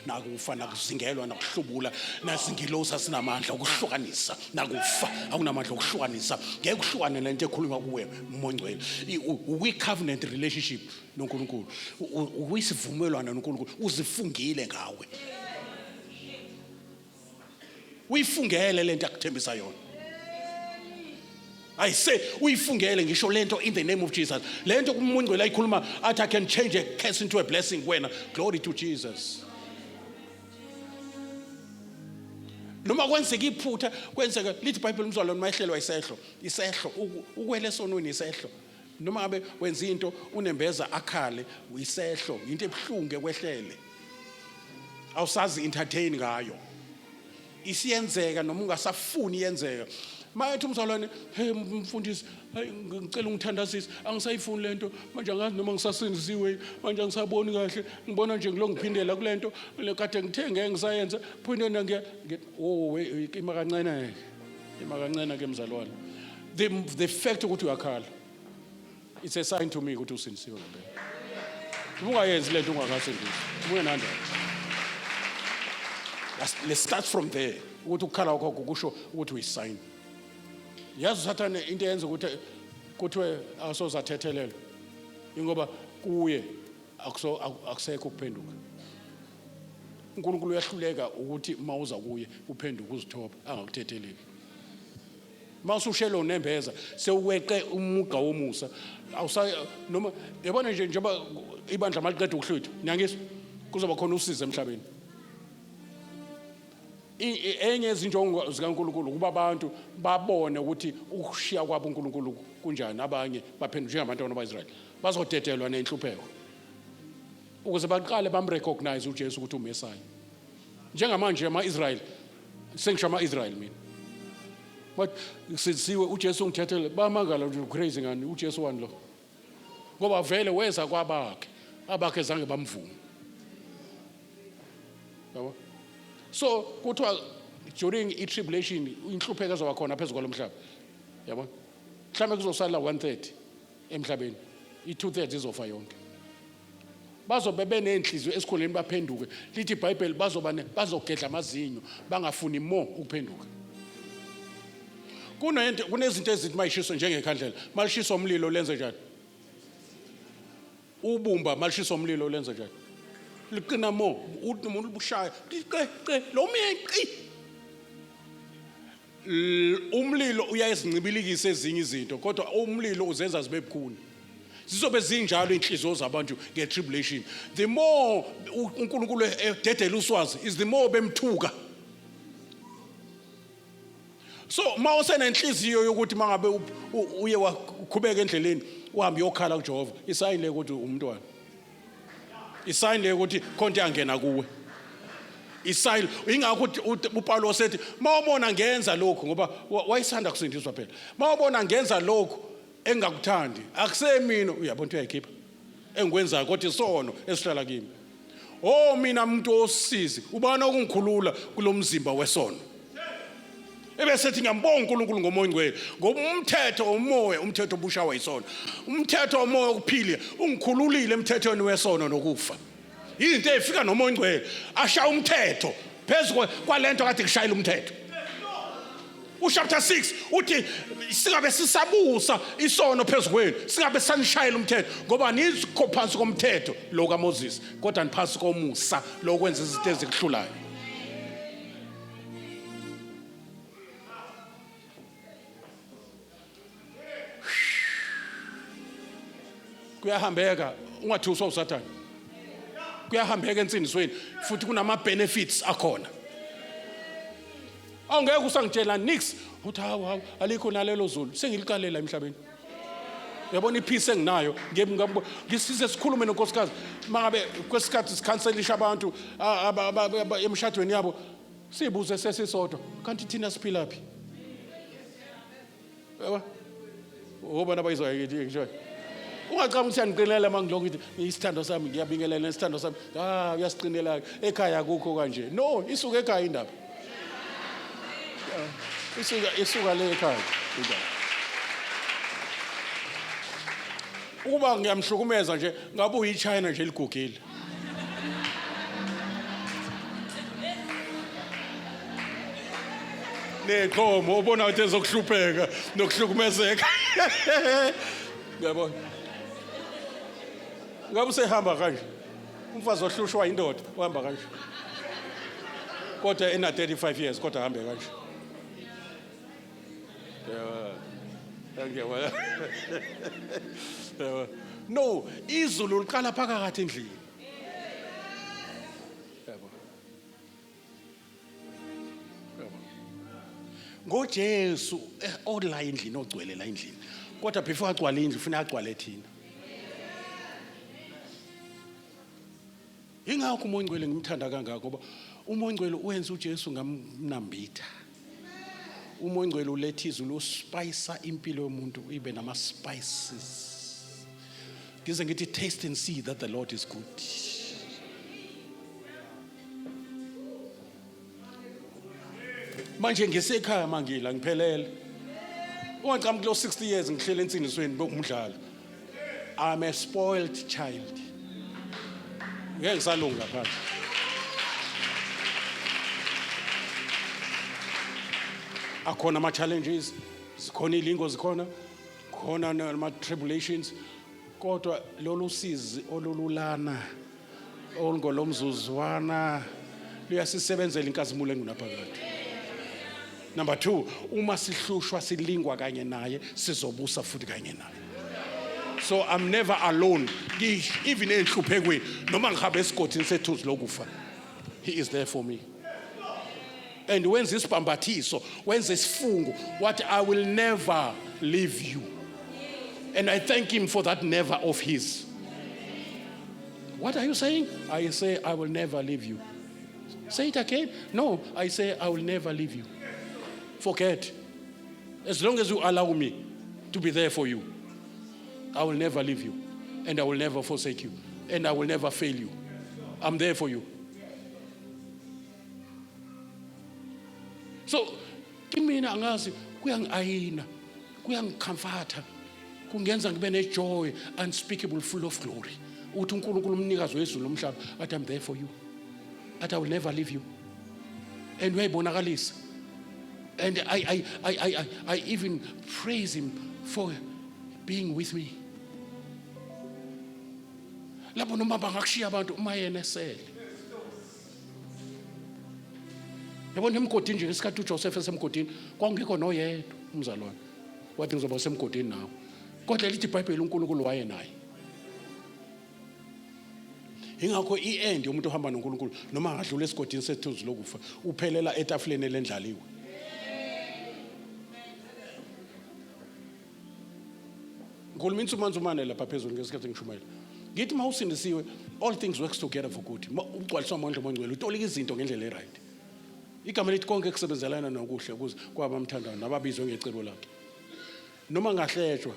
nakufa nakuzingelwa nakuhlubula nasingilosa sinamandla ukuhlukanisa nakufa akunamandla ukuhlukanisa ngeke uhlukane lento ekhuluma kuwe uMongcwele. We covenant relationship noNkulunkulu, uyisivumelwano noNkulunkulu, uzifungile ngawe, uyifungele lento akuthembisa yona. I say uyifungele ngisho lento in the name of Jesus. Lento kuMongcwele ayikhuluma athi I can change a curse into a blessing wena. Glory to Jesus. Noma kwenzeka iphutha kwenzeka lithi iBhayibheli umzalwane mayihlelwa isehlo ukwele sonweni isehlo. Noma ngabe wenza into unembeza akhale uyisehlo into ebhlungu ekwehlele. Awusazi entertain ngayo. Isiyenzeka noma ungasafuni yenzeka. Mayethi umzalwane, hey mfundisi, ngicela ungithandazise, angisayifuni lento, manje angazi noma ngisasinziwe, manje angisaboni kahle, ngibona nje ngilongiphindela kulento, lekade ngithe ngeke ngisayenza, phinde imakancane ke mzalwane. The fact ukuthi uyakhala, it's a sign to me ukuthi usinisiwe ngempela. Ungayenzi lento ungakasindisi. Uyenanda. Let's start from there. Ukuthi ukukhala kwakho kusho ukuthi uyisign. Yazi uSathane into yenza ukuthi kuthiwe awusozathethelelwa ingoba kuye akusekho ukuphenduka. uNkulunkulu uyahluleka ukuthi mawuza kuye uphenduke uzithoba angakuthetheleli. Mawusushelo nembeza sewuweqe umuqa womusa noma yabona nje njengoba ibandla maliqeda ukuhlutha niyangizwa kuzoba khona usizo emhlabeni. Enye izinjongo zikaNkulunkulu kuba abantu babone ukuthi ukushiya kwabo uNkulunkulu kunjani, abanye baphenduka njengabantwana baIsrael bazodedelwa nenhlupheko ukuze baqale bamrecognize uJesu ukuthi uMesiah. Njengamanje amaIsrael sengisho amaIsrael mina but siziwe uJesu ngithethele bamangala nje crazy ngani uJesu wani lo ngoba vele weza abakhe zange bamvuma. Yabo so kuthiwa during i-tribulation inhlupheko ezoba khona phezulu kwalomhlaba yabo mhlawumbe kuzosala 1/3 emhlabeni, i-2/3 izofa yonke. Bazobe benenhliziyo esikhuleni baphenduke, lithi iBhayibheli bazogedla amazinyo bangafuni more ukuphenduka. Kunezinto ezithi mayishiswa njengekhandlela, malishiswa umlilo lenze njani? Ubumba malishiswa umlilo lenze njani? Liqina mo umuntu bushaya lo menqi umlilo uyayizincibilikisa ezinye izinto kodwa umlilo uzenza zibe bukhuni. Zizobe zinjalo inhliziyo zabantu ngetribulation. The more uNkulunkulu ededela uswazi is the more bemthuka. So mawusena inhliziyo yokuthi mangabe uye wakhubeka endleleni uhambe uyokhala kuJehova, isayini ukuthi umntwana. Isayini ukuthi konke angena kuwe. Isayini ingakho uPaulo sethi mawubona ngenza lokho ngoba wayisanda kusindiswa phela. Mawubona ngenza lokho engakuthandi akusemina uyabona ukuthi uyayikhipha engikwenzayo kodwa isono esihlala kimi. Oh mina umuntu osizi ubana ukungikhulula kulomzimba wesono. Ebesethi ngiyambonga uNkulunkulu ngoMongcwele ngoba umthetho womoya umthetho obushawa yisono. Umthetho womoya ukuphila ungikhululile emthethweni wesono nokufa. Izinto ezifika noMongcwele ashaya umthetho phezulu kwalento kade kushayela umthetho. Chapter 6 uthi singabe sisabusa isono phezulu singabe sanishayela umthetho ngoba nizikho phansi komthetho lo kaMoses kodwa niphansi komusa lokwenza izinto ezikuhlulayo. Kuyahambeka ungathuswa uSathane. Kuyahambeka ensindisweni futhi kunama benefits akhona. Awungeke usangitshela nix uthi hawu alikho nalelo zulu sengilikalela emhlabeni. Uyabona ipeace enginayo ngisize sikhulume nonkosikazi mangabe kwesikhathi sikhanselisha abantu emshadweni yabo sibuze sesisodwa kanti thina siphila phi? Yabo ngoba nabayizoya nje Ungacanga ukuthi yangiqinelela mangiloko ukuthi isithando sami ngiyabingelela nesithando sami. Uyasiqinela ekhaya akukho kanje. No, isuka ekhaya indaba. Isuka le ekhaya indaba. Ukuba ngiyamhlukumeza nje ngabe uyiChina nje ligugile. Neqhomo ubona ukuthi ezokuhlupheka nokuhlukumezeka. Ngiyabona. Ngabe usehamba kanje. Umfazi ohlushwa indoda uhamba kanje. Kodwa ena 35 years kodwa ahambe kanje. Ngiyabona. No, izulu liqala phakathi endlini. ngoJesu ola endlini ogcwele la endlini kodwa before agcwale indlu ufuna agcwale thina. Ingakho umoya ongcwele ngimthanda kangaka ngoba umoya ongcwele uwenza uJesu ngamnambitha. Umoya ongcwele uletha izulu uspayisa impilo yomuntu ibe nama spices. Ngize ngithi taste and see that the Lord is good. Manje ngisekhaya mangila ngiphelele. Ungacama kulo 60 years ngihlele ensindisweni bokumdlala. I'm a spoiled child. Ngeke ngisalunga phansi. Akhona ama challenges, zikhona ilingo zikhona, khona nama tribulations, kodwa lolu sizi olululana olngolomzuzwana luyasisebenzela inkazimulo engunaphakade. Number 2, uma sihlushwa silingwa kanye naye sizobusa futhi kanye naye. So I'm never alone. Even enhluphekweni noma ngihambe esigodini sethuzi lokufa, he is there for me. And when this pambathiso, when this fungo, what I will never leave you. And I thank him for that never of his. What are you saying? I say I will never leave you. Say it again. No, I say I will never leave you. Forget. As long as you allow me to be there for you, I will never leave you. And I will never forsake you. And I will never fail you. I'm there for you. So, kimina angazi kuyangiayina, kuyangicomforta, kungenza ngibe nejoy unspeakable, full of glory. Uthi uNkulunkulu umnikazi wezulu nomhlaba athi I'm there for you. Athi I will never leave you. And uyayibonakalisa. And I even praise him for being with me. Lapho noma bangakushiya abantu uma yena esele. Yabona emgodini nje ngesikhathi uJoseph esemgodini kwakungekho noyedwa umzalwane. Wathi ngizoba semgodini nawe. Kodwa lithi iBhayibheli uNkulunkulu waye naye. Ingakho iend yomuntu ohamba noNkulunkulu noma angadlula esigodini sethuzi lokufa uphelela etafuleni lendlaliwe. Ngikhuluma insumane lapha phezulu ngesikhathi ngishumayela. Ngithi mawusindisiwe all things works together for good. Ugcwaliswa amandla omangcwele utolika izinto ngendlela eright. Igama lithi konke kusebenzelana nokuhle kuze kwabamthandayo nababizwe ngecebo lakhe. Noma ngahlejwa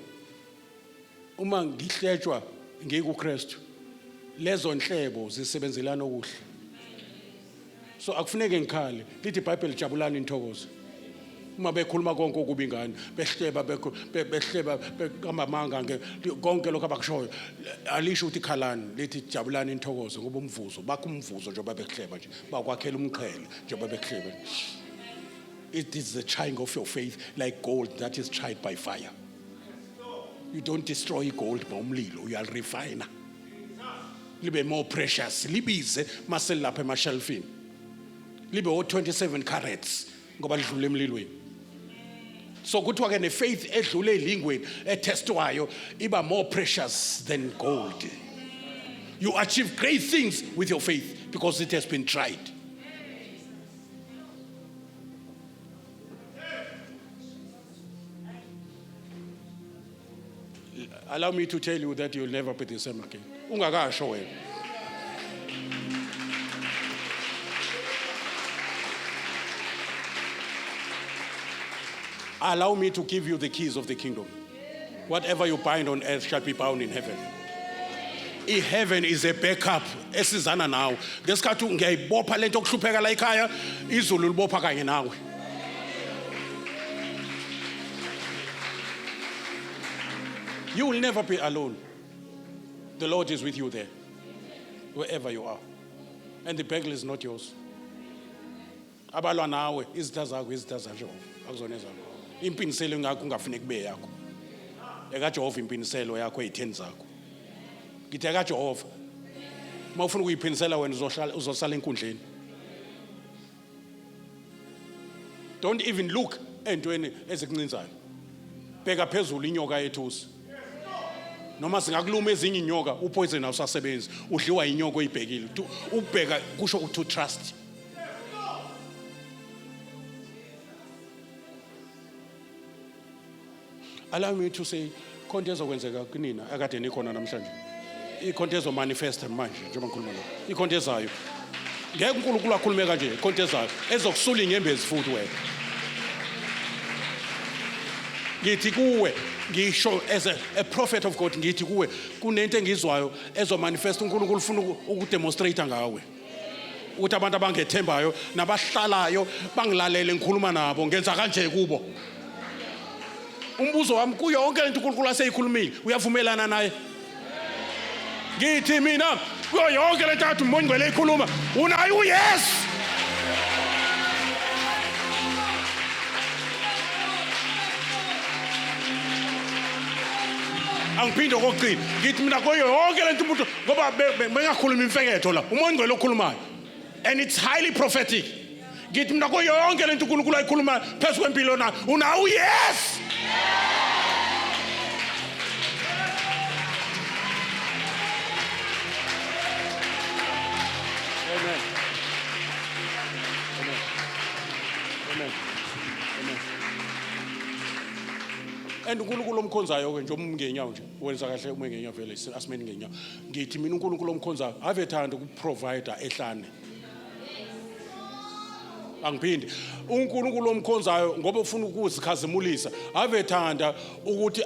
uma ngihlejwa ngikuKristu lezo nhlebo zisebenzelana okuhle. So akufuneke ngikhale lithi iBhayibheli jabulani intokozo. Uma bekhuluma konke okubi ngani behleba bekamamanga konke lokho abakushoyo alisho ukuthi khalani lithi jabulani intokozo ngoba umvuzo bakho umvuzo njengoba bekuhleba nje bakwakhela umqhele njengoba bekuhleba. It is the trying of your faith like gold that is tried by fire. You don't destroy gold by umlilo, you are refiner. Libe more precious libize masel lapha emashelfini. Libe 27 carats ngoba lidlule emlilweni. So kuthiwa ke nefaith edlule elingweni etestwayo iba more precious than gold. You achieve great things with your faith because it has been tried. Allow me to tell you that you'll never be the same again. Ungakasho wena. Allow me to give you the keys of the kingdom. Whatever you bind on earth shall be bound in heaven. Heaven is a backup esizana nawe. Ngesikhathi ngiyayibopha lento okuhlupheka la ekhaya, izulu libopha kanye nawe. You will never be alone. The Lord is with you there, wherever you are. And the battle is not yours. Abalwa nawe izitha zakho Jehova akuzona ezakho. Impiniselo ngakho ungafuneki kube yakho. Eka Jehova impiniselo yakho ezitheni zakho. Ngithe ka Jehova mawufuna ukuyiphinisela wena uzosala enkundleni. Don't even look entweni ezikuncinzayo. Bheka phezulu inyoka yethusi. Noma singakuluma ezinye inyoka upoison awusasebenzi udliwa inyoko oyibhekile ubheka kusho to trust. Allow me to say konke ezokwenzeka kunina akade nikhona namhlanje ikhonto ezomanifesta manje njengoba ngikhuluma lo ikhonto ezayo ngeke uNkulunkulu akhulume kanje ikhonto ezayo ezokusula inyembezi futhi wena ngithi kuwe ngisho as a prophet of God ngithi kuwe kunento engizwayo ezomanifesta uNkulunkulu ufuna ukudemonstrate ngawe ukuthi abantu abangethembayo nabahlalayo bangilalele ngikhuluma nabo ngenza kanje kubo. Umbuzo wami kuyo yonke lento uNkulunkulu aseyikhulumile uyavumelana naye? Ngithi mina kuyo yonke lento athi uMongcwele eyikhuluma unayo yes. Angiphinde kokugcina ngithi mina kuyo yonke lento umuntu ngoba bengakhuluma imfeketho la uMongcwele okhulumayo and it's highly prophetic. Ngithi mina kuyo yonke lento uNkulunkulu ayikhuluma phezulu kwempilo na unayo yes. Amen. Amen. Amen. Amen. And uNkulunkulu omkhonzayo ke nje umngenyawo nje wenza kahle uma ngenyawo vele asimeni ngenyawo ngithi mina uNkulunkulu omkhonzayo ave thanda ukuprovider ehlane. Angiphindi uNkulunkulu omkhonzayo ngoba ufuna ukuzikhazimulisa ave thanda ukuthi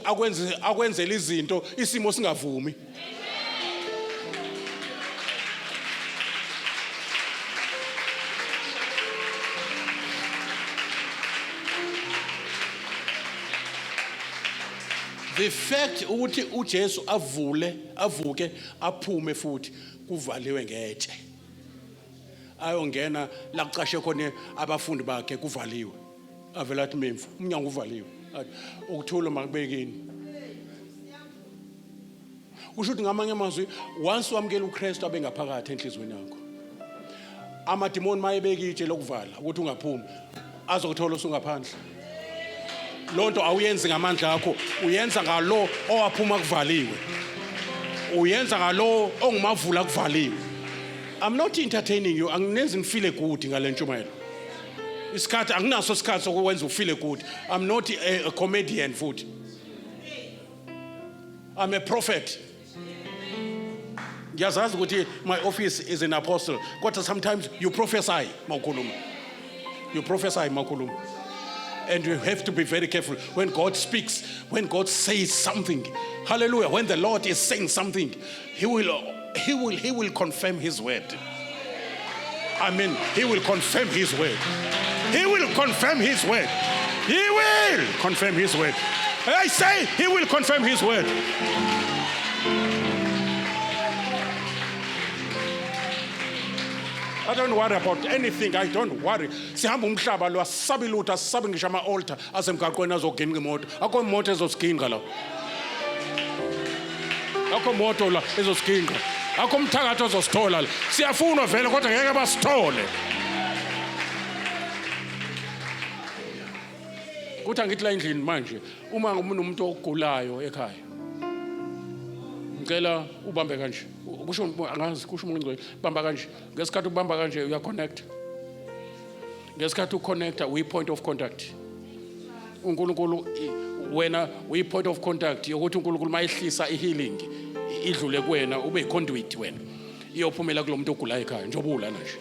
akwenzele izinto isimo singavumi. The fact ukuthi uJesu avuke aphume futhi kuvaliwe ngetshe ayongena la kucashe khona abafundi bakhe kuvaliwe avela athi memfu umnyango uvaliwe ukuthula makubekeni usho ukuthi ngamanye amazwi once wamkela uKristu abengaphakathi enhlizweni yakho amadimoni mayebeka itshe lokuvala ukuthi ungaphumi azokuthola usungaphandle. Lonto awuyenzi ngamandla akho uyenza ngalo owaphuma kuvaliwe uyenza ngalo ongumavula kuvaliwe. I'm not entertaining you anginenzi ngifile good ngalentshumayelo isikhathi anginaso isikhathi sokwenza ufile good. I'm not a comedian futhi I'm a prophet. Ngiyazazi ukuthi my office is an apostle kodwa sometimes you prophesy mawukhuluma and you have to be very careful when God speaks, when God says something. Hallelujah. When the Lord is saying something, he will confirm his word. Amen. He will confirm his word. He will confirm his word. He will confirm his word. I say he will confirm his word. I don't worry about anything. I don't worry. Sihamba umhlaba lo asabi lutho asabi ngisho ama altar asemgaqweni azogena imoto. Akho imoto ezosiginqa la. Akho imoto la ezosiginqa. Akho umthakathi ozosithola la. Siyafuna vele kodwa ngeke basithole. Kuthi ngithi la endlini manje uma umuntu ogulayo ekhaya. Ngicela ubambe kanje. Kusho angazi kusho uMongcwele bamba kanje. Ngesikhathi ubamba kanje uya connect. Ngesikhathi uconnecta uyi point of contact. uNkulunkulu wena uyi point of contact yokuthi uNkulunkulu mayehlisa ihealing idlule kuwena ube conduit wena. Iyophumela kulomuntu ogulayo ekhaya njobula nje.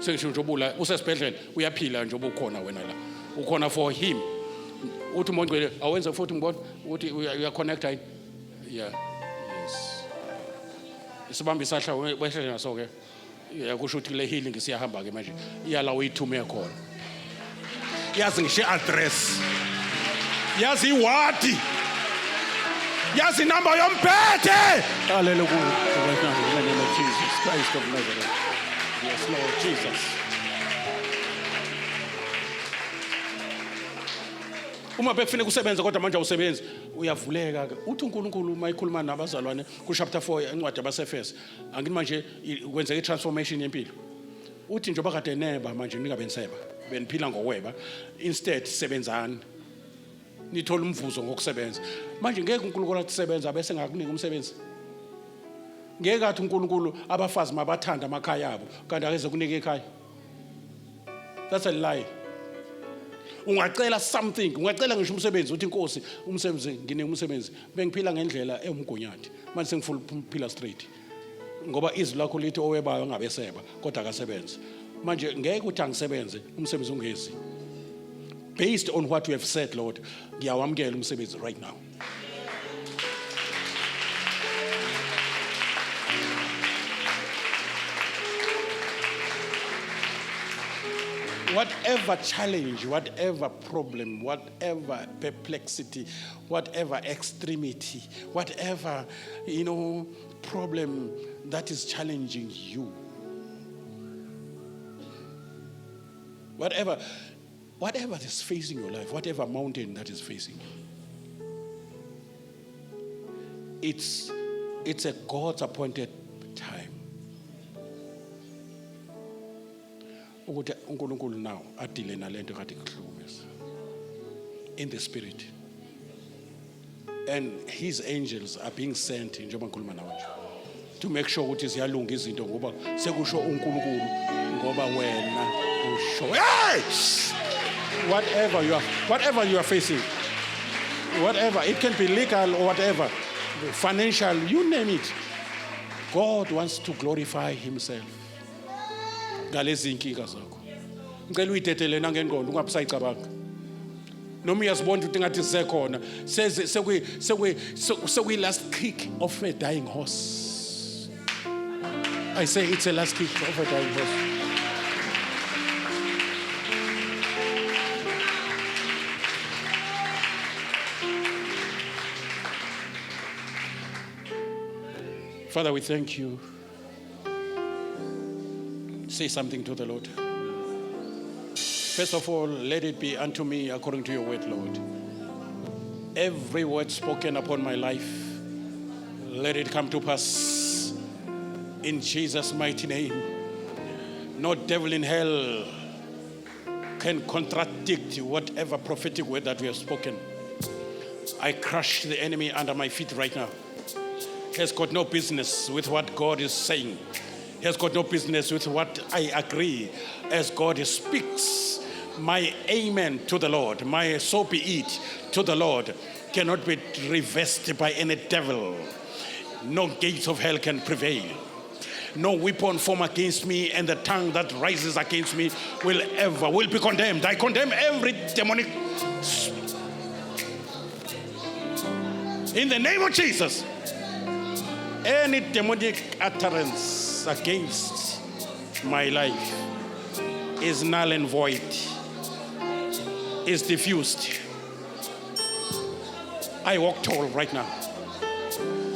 Sengisho njobula usesibhedlela uyaphila njoba ukhona wena la. Ukhona for him. uthi uMoya Ngcwele awenza futhi ngibona ukuthi uyaconnecta yini? Yeah. Yes. Isibambi isahla wehle naso ke. Yakusho ukuthi le healing siyahamba ke manje. Iyala uyithume khona. Yazi ngisho address. Yazi iwadi. Yazi number yomphethe. Hallelujah. In the name of Jesus Christ of Nazareth. Yes, Lord Jesus. Uma bekufanele kusebenza kodwa manje awusebenzi uyavuleka ke uthi uNkulunkulu mayikhuluma nabazalwane ku chapter 4 encwadi yabaseFeso angini manje kwenzeka itransformation yempilo uthi njengoba kade neba manje ningabe niseba beniphila ngokweba instead sebenzani nithola umvuzo ngokusebenza manje ngeke uNkulunkulu athi sebenza bese ngakunika umsebenzi ngeke athi uNkulunkulu abafazi mabathanda amakhaya abo kanti akeze kunika ekhaya. That's a lie. Ungacela something, ungacela ngisho umsebenzi uthi inkosi umsebenzi ngine umsebenzi bengiphila ngendlela emgonyati manje sengifuna ukuphila straight ngoba izwi lakho lithi owebayo ngabeseba kodwa akasebenze manje ngeke uthi angisebenze umsebenzi ungezi based on what you have said Lord ngiyawamkela umsebenzi right now. Whatever challenge, whatever problem, whatever perplexity, whatever extremity, whatever, problem that is challenging you. Whatever is facing your life, whatever mountain that is facing you. It's a God's appointed time. Ukuthi uNkulunkulu now adile nalento kade kuhlukumeza in the spirit and his angels are being sent njengoba ngikhuluma nawe nje to make sure ukuthi ziyalunga izinto ngoba sekusho uNkulunkulu ngoba wena usho whatever you are facing, whatever it can be legal or whatever, financial, you name it, God wants to glorify himself ngalezi inkinga zakho. Ngicela uyidedele nangengqondo ungabusayicabanga. Noma uyazibona ukuthi ngathi sisekhona sekuyi last kick of a dying horse. I say it's a last kick of a dying horse. Father, we thank you. Say something to the Lord. First of all, let it be unto me according to your word, Lord. Every word spoken upon my life, let it come to pass in Jesus' mighty name. No devil in hell can contradict whatever prophetic word that we have spoken. I crush the enemy under my feet right now. He has got no business with what God is saying. He has got no business with what I agree as God speaks. My amen to the Lord, my so be it to the Lord cannot be reversed by any devil. No gates of hell can prevail. No weapon formed against me, and the tongue that rises against me will be condemned. I condemn every demonic in the name of Jesus. Any demonic utterance against my life is null and void, is diffused. I walk tall right now.